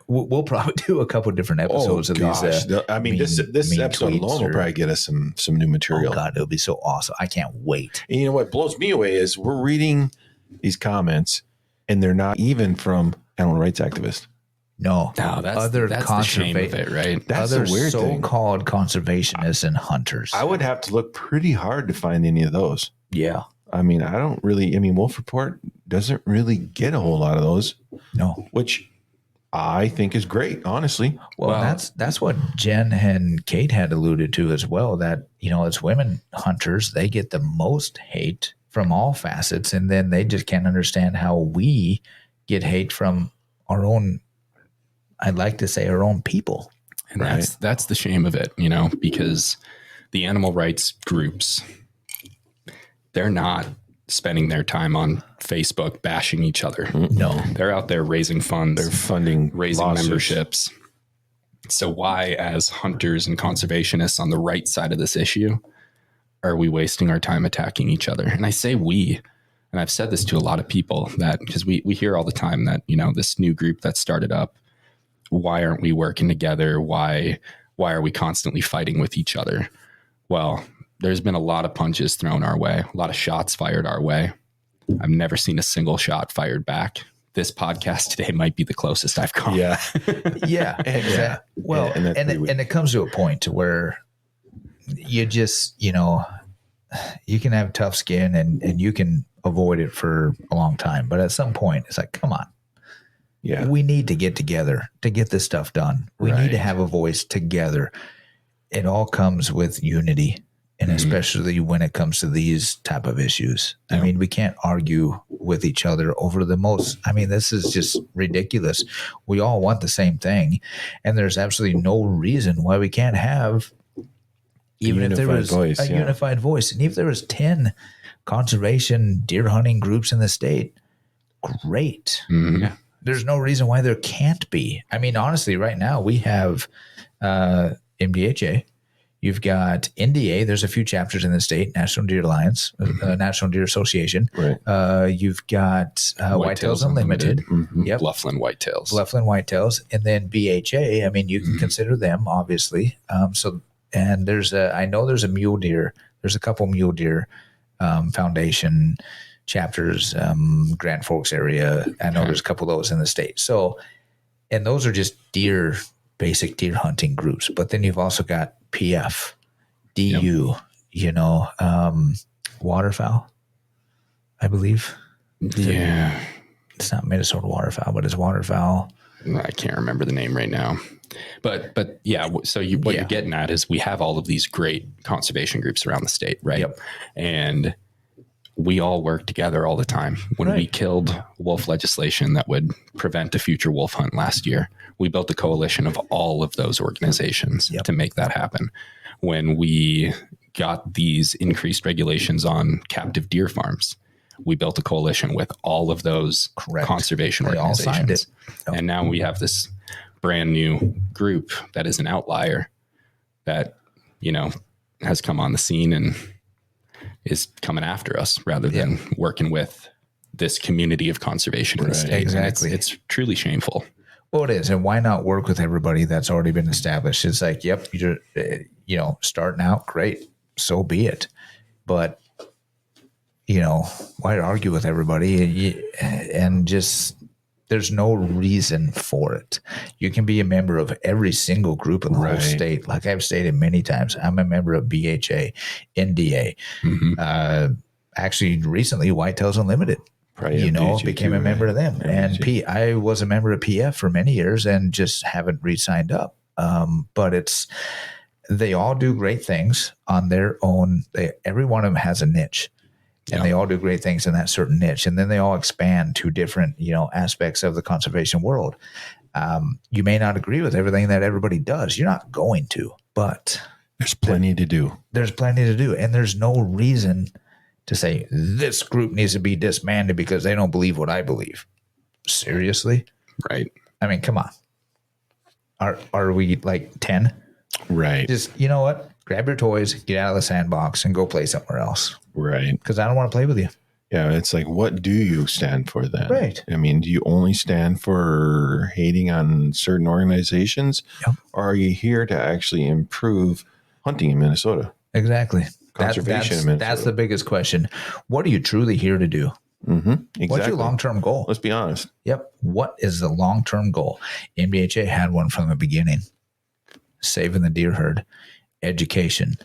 Speaker 1: We'll probably do a couple different episodes of these.
Speaker 2: I mean, this episode alone will probably get us some new material.
Speaker 1: Oh God, it'll be so awesome! I can't wait.
Speaker 2: And you know what blows me away is we're reading these comments, and they're not even from animal rights activists.
Speaker 1: No,
Speaker 3: that's the shame of it, right?
Speaker 2: That's
Speaker 1: other
Speaker 2: the weird thing.
Speaker 1: so-called conservationists and hunters.
Speaker 2: I would have to look pretty hard to find any of those.
Speaker 1: Yeah.
Speaker 2: I mean, Wolf Report doesn't really get a whole lot of those.
Speaker 1: No.
Speaker 2: Which I think is great, honestly.
Speaker 1: Well, that's what Jen and Kate had alluded to as well, that, as women hunters, they get the most hate from all facets, and then they just can't understand how we get hate from our own, I'd like to say, our own people.
Speaker 3: And that's the shame of it, because the animal rights groups, they're not spending their time on Facebook bashing each other.
Speaker 1: No.
Speaker 3: They're out there raising funds.
Speaker 2: They're funding
Speaker 3: raising
Speaker 2: lawsuits.
Speaker 3: memberships. So why, as hunters and conservationists on the right side of this issue, are we wasting our time attacking each other? And I say we, and I've said this to a lot of people, that because we hear all the time that, this new group that started up, why aren't we working together? Why are we constantly fighting with each other? Well, there's been a lot of punches thrown our way, a lot of shots fired our way. I've never seen a single shot fired back. This podcast today might be the closest I've come.
Speaker 2: Yeah.
Speaker 1: Yeah, exactly. Well, and it comes to a point where you just, you can have tough skin and you can avoid it for a long time. But at some point, it's like, come on.
Speaker 2: Yeah.
Speaker 1: We need to get together to get this stuff done. We need to have a voice together. It all comes with unity. And especially when it comes to these type of issues. I mean, we can't argue with each other over the most. I mean, this is just ridiculous. We all want the same thing. And there's absolutely no reason why we can't have, even if there was a unified voice. And if there was 10 conservation deer hunting groups in the state, great.
Speaker 3: Mm-hmm.
Speaker 1: Yeah. There's no reason why there can't be. I mean, honestly, right now we have MDHA. You've got NDA. There's a few chapters in the state, National Deer Alliance, National Deer Association.
Speaker 2: Right.
Speaker 1: You've got Whitetails Unlimited.
Speaker 3: Mm-hmm.
Speaker 1: Yep.
Speaker 3: Bluffland Whitetails. And then BHA. I mean, you can consider them, obviously. And I know there's a mule deer. There's a couple mule deer foundation chapters, Grand Forks area. I know there's a couple of those in the state. So, and those are just basic deer hunting groups. But then you've also got PF, DU, waterfowl, I believe. Yeah.
Speaker 1: It's not Minnesota waterfowl, but it's waterfowl.
Speaker 3: I can't remember the name right now. But yeah, so what you're getting at is we have all of these great conservation groups around the state, right?
Speaker 1: Yep.
Speaker 3: And we all work together all the time. When we killed wolf legislation that would prevent a future wolf hunt last year, we built a coalition of all of those organizations to make that happen. When we got these increased regulations on captive deer farms, we built a coalition with all of those conservation organizations. All signed it. And now we have this brand new group that is an outlier that, has come on the scene and is coming after us rather than working with this community of conservation in the state.
Speaker 1: Exactly.
Speaker 3: It's truly shameful.
Speaker 1: Well, it is. And why not work with everybody that's already been established? It's like, yep, you're, starting out, great. So be it. But, why argue with everybody? And just, there's no reason for it. You can be a member of every single group in the whole state. Like I've stated many times, I'm a member of BHA, NDA. Mm-hmm. Actually, recently, Whitetails Unlimited. Became a member of them. And I was a member of PF for many years and just haven't re-signed up. But they all do great things on their own. Every one of them has a niche. And they all do great things in that certain niche. And then they all expand to different, aspects of the conservation world. You may not agree with everything that everybody does. You're not going to, but
Speaker 2: there's plenty to do.
Speaker 1: There's plenty to do. And there's no reason to say this group needs to be disbanded because they don't believe what I believe. Seriously?
Speaker 3: Right.
Speaker 1: I mean, come on. Are we like 10?
Speaker 2: Right.
Speaker 1: Just, you know what? Grab your toys, get out of the sandbox, and go play somewhere else.
Speaker 2: Right.
Speaker 1: Because I don't want to play with you.
Speaker 2: Yeah, it's like, what do you stand for then?
Speaker 1: Right.
Speaker 2: I mean, do you only stand for hating on certain organizations?
Speaker 1: Yep.
Speaker 2: Or are you here to actually improve hunting in Minnesota?
Speaker 1: Exactly.
Speaker 2: Conservation in Minnesota.
Speaker 1: That's the biggest question. What are you truly here to do?
Speaker 2: Mm-hmm. Exactly.
Speaker 1: What's your long-term goal?
Speaker 2: Let's be honest.
Speaker 1: Yep. What is the long-term goal? MDHA had one from the beginning. Saving the deer herd, education,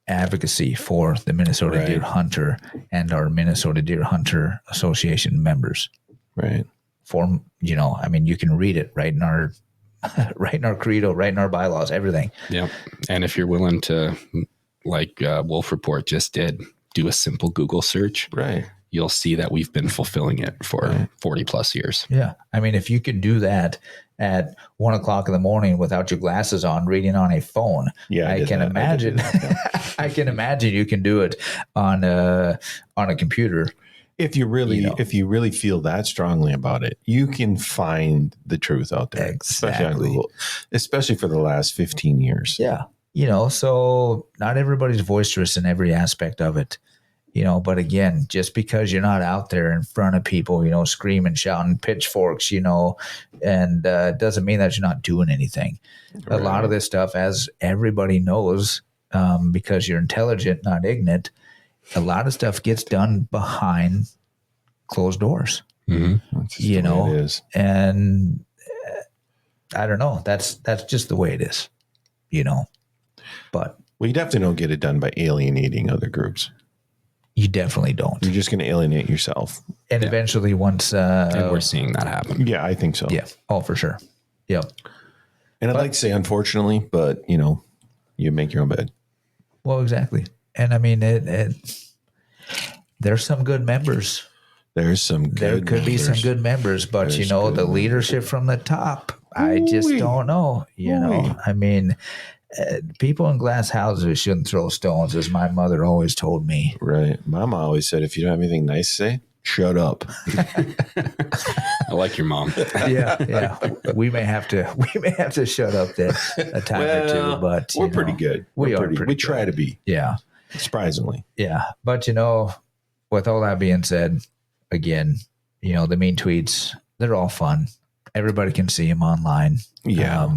Speaker 1: advocacy for the Minnesota deer hunter and our Minnesota Deer Hunter Association members.
Speaker 2: Right.
Speaker 1: You can read it right in our credo, right in our bylaws, everything.
Speaker 3: Yeah. And if you're willing to, like Wolf Report just did, do a simple Google search.
Speaker 2: Right.
Speaker 3: You'll see that we've been fulfilling it for 40 plus years.
Speaker 1: Yeah. I mean, if you could do that at 1 o'clock in the morning without your glasses on, reading on a phone, I can imagine. I can imagine you can do it on a computer.
Speaker 2: If you really feel that strongly about it, you can find the truth out there, especially on Google, especially for the last 15 years.
Speaker 1: Yeah. So not everybody's boisterous in every aspect of it. But again, just because you're not out there in front of people, screaming, shouting, pitchforks, and doesn't mean that you're not doing anything. Right. A lot of this stuff, as everybody knows, because you're intelligent, not ignorant, a lot of stuff gets done behind closed doors.
Speaker 2: Mm-hmm. It is.
Speaker 1: And I don't know. That's just the way it is, But
Speaker 2: you definitely don't get it done by alienating other groups.
Speaker 1: You definitely don't.
Speaker 2: You're just going to alienate yourself.
Speaker 1: And eventually once...
Speaker 3: and we're seeing that happen.
Speaker 2: Yeah, I think so.
Speaker 1: Yeah. Oh, for sure. Yep.
Speaker 2: And I'd like to say unfortunately, but, you make your own bed.
Speaker 1: Well, exactly. And I mean, there's some good members.
Speaker 2: There could
Speaker 1: be some good members, but, the leadership from the top, I just don't know. I mean... people in glass houses shouldn't throw stones, as my mother always told me.
Speaker 2: Right. Mama always said, if you don't have anything nice to say, shut up.
Speaker 3: I like your mom.
Speaker 1: Yeah. We may have to shut up a time or two, but
Speaker 2: we're pretty good. We try to be.
Speaker 1: Yeah.
Speaker 2: Surprisingly.
Speaker 1: Yeah. But with all that being said, again, the mean tweets, they're all fun. Everybody can see them online.
Speaker 2: Yeah.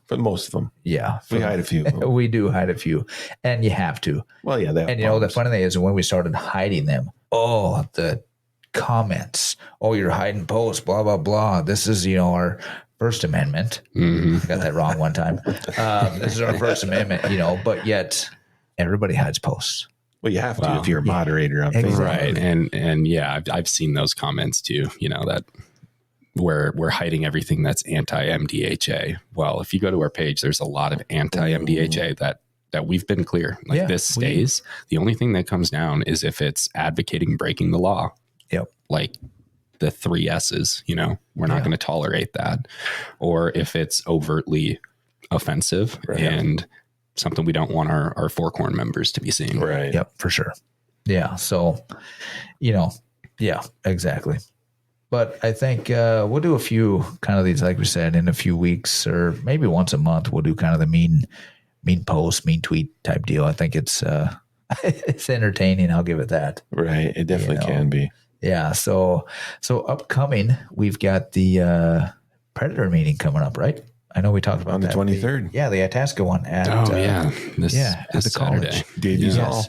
Speaker 2: For most of them.
Speaker 1: Yeah.
Speaker 2: We hide a few.
Speaker 1: We do hide a few. And you have to.
Speaker 2: Well, yeah.
Speaker 1: And the funny thing is when we started hiding them, the comments, you're hiding posts, blah, blah, blah. This is, our First Amendment. Mm-hmm. I got that wrong one time. This is our First Amendment, but yet everybody hides posts.
Speaker 2: Well, you have to if you're a moderator on Facebook.
Speaker 3: Right. And yeah, I've seen those comments too, that we're hiding everything that's anti-MDHA. Well, if you go to our page, there's a lot of anti-MDHA that we've been clear. This stays. The only thing that comes down is if it's advocating breaking the law.
Speaker 1: Yep.
Speaker 3: Like the 3 S's, we're not going to tolerate that. Or if it's overtly offensive and something we don't want our Four Corn members to be seeing.
Speaker 2: Right.
Speaker 1: Yep, for sure. Yeah. So, yeah, exactly. But I think we'll do a few kind of these, like we said, in a few weeks or maybe once a month. We'll do kind of the mean post, mean tweet type deal. I think it's it's entertaining. I'll give it that.
Speaker 2: Right. It definitely can be.
Speaker 1: Yeah. So upcoming, we've got the Predator meeting coming up, right? I know we talked about
Speaker 2: on the 23rd.
Speaker 1: The Itasca one at
Speaker 3: this
Speaker 1: at the
Speaker 3: Saturday.
Speaker 1: college.
Speaker 2: Davies Hall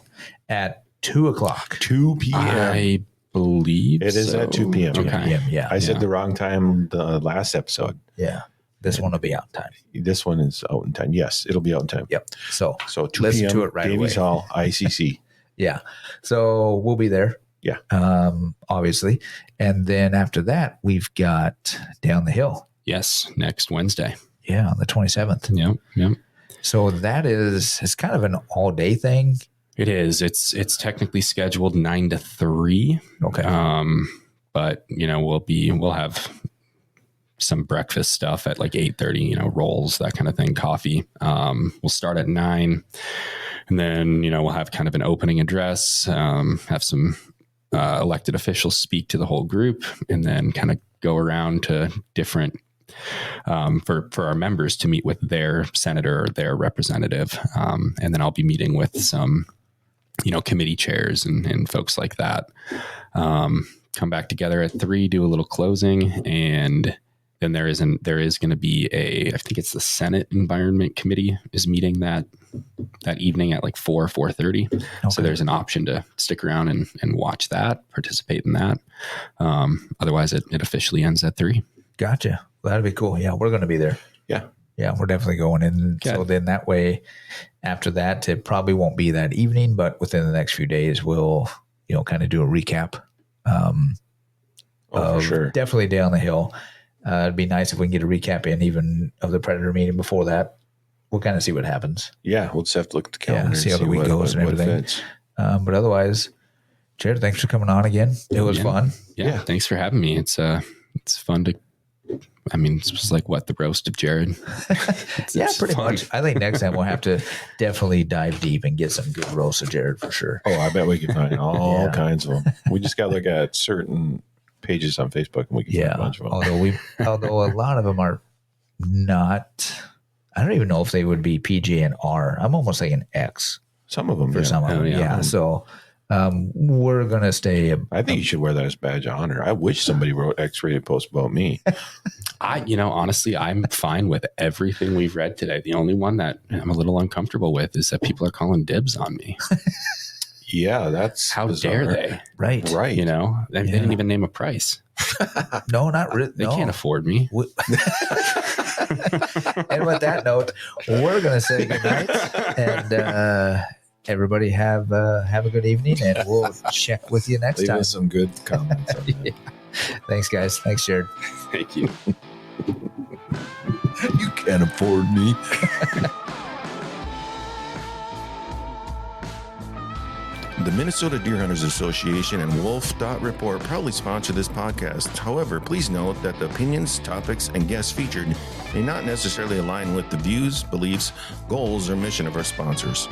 Speaker 1: at 2:00.
Speaker 2: 2 p.m.
Speaker 3: I believe
Speaker 2: it is at 2 p.m.
Speaker 1: 2 p.m. Yeah.
Speaker 2: I said the wrong time the last episode.
Speaker 1: Yeah. This one will be out in time.
Speaker 2: This one is out in time. Yes, it'll be out in time.
Speaker 1: Yep. So
Speaker 2: 2
Speaker 1: listen
Speaker 2: p.m.
Speaker 1: to it right
Speaker 2: Davies
Speaker 1: away.
Speaker 2: Hall, ICC.
Speaker 1: Yeah. So we'll be there.
Speaker 2: Yeah.
Speaker 1: Obviously. And then after that, we've got Down the Hill.
Speaker 3: Yes. Next Wednesday.
Speaker 1: Yeah. On the 27th.
Speaker 3: Yep. So
Speaker 1: it's kind of an all day thing.
Speaker 3: It is. It's technically scheduled 9 to 3.
Speaker 1: Okay.
Speaker 3: But we'll have some breakfast stuff at like 8:30, rolls, that kind of thing, coffee. We'll start at 9, and then, we'll have kind of an opening address, have some elected officials speak to the whole group, and then kind of go around to different, for our members to meet with their senator or their representative. And then I'll be meeting with some, committee chairs and folks like that. Come back together at 3, do a little closing, and then there is going to be I think it's the Senate Environment Committee is meeting that evening at like 4:30. Okay. So there's an option to stick around and watch that, participate in that. Otherwise it officially ends at 3.
Speaker 1: Gotcha. Well, that'd be cool. Yeah, we're going to be there.
Speaker 2: Yeah.
Speaker 1: Yeah, we're definitely going in. Okay. So then that way, after that, it probably won't be that evening, but within the next few days, we'll, kind of do a recap.
Speaker 2: For sure.
Speaker 1: Definitely Day on the Hill. It'd be nice if we can get a recap in even of the Predator meeting before that. We'll kind of see what happens.
Speaker 2: Yeah, we'll just have to look at the calendar.
Speaker 1: See how the week goes and everything. But otherwise, Jared, thanks for coming on again. It was fun.
Speaker 3: Yeah, thanks for having me. It's fun to. I mean, it's just like the roast of Jared.
Speaker 1: It's pretty fun. Much. I think next time we'll have to definitely dive deep and get some good roast of Jared for sure.
Speaker 2: Oh, I bet we can find all kinds of them. We just got to look at certain pages on Facebook and we can find a bunch of them.
Speaker 1: Although a lot of them are not, I don't even know if they would be PG and R. I'm almost like an X.
Speaker 2: Some of them.
Speaker 1: For some of them, yeah. So we're going to stay.
Speaker 2: I think you should wear that as a badge of honor. I wish somebody wrote X-rated posts about me.
Speaker 3: Honestly, I'm fine with everything we've read today. The only one that I'm a little uncomfortable with is that people are calling dibs on me.
Speaker 2: Yeah, that's
Speaker 3: how
Speaker 2: bizarre.
Speaker 3: dare they?
Speaker 1: Right.
Speaker 3: They didn't even name a price.
Speaker 1: No, not really.
Speaker 3: They can't afford me.
Speaker 1: And with that note, we're going to say goodnight and everybody have a good evening, and we'll check with you next time.
Speaker 2: Leave us some good comments.
Speaker 1: Yeah. Thanks, guys. Thanks, Jared.
Speaker 3: Thank you.
Speaker 2: You can't afford me. The Minnesota Deer Hunters Association and Wolf Report proudly sponsor this podcast. However, please note that the opinions, topics, and guests featured may not necessarily align with the views, beliefs, goals, or mission of our sponsors.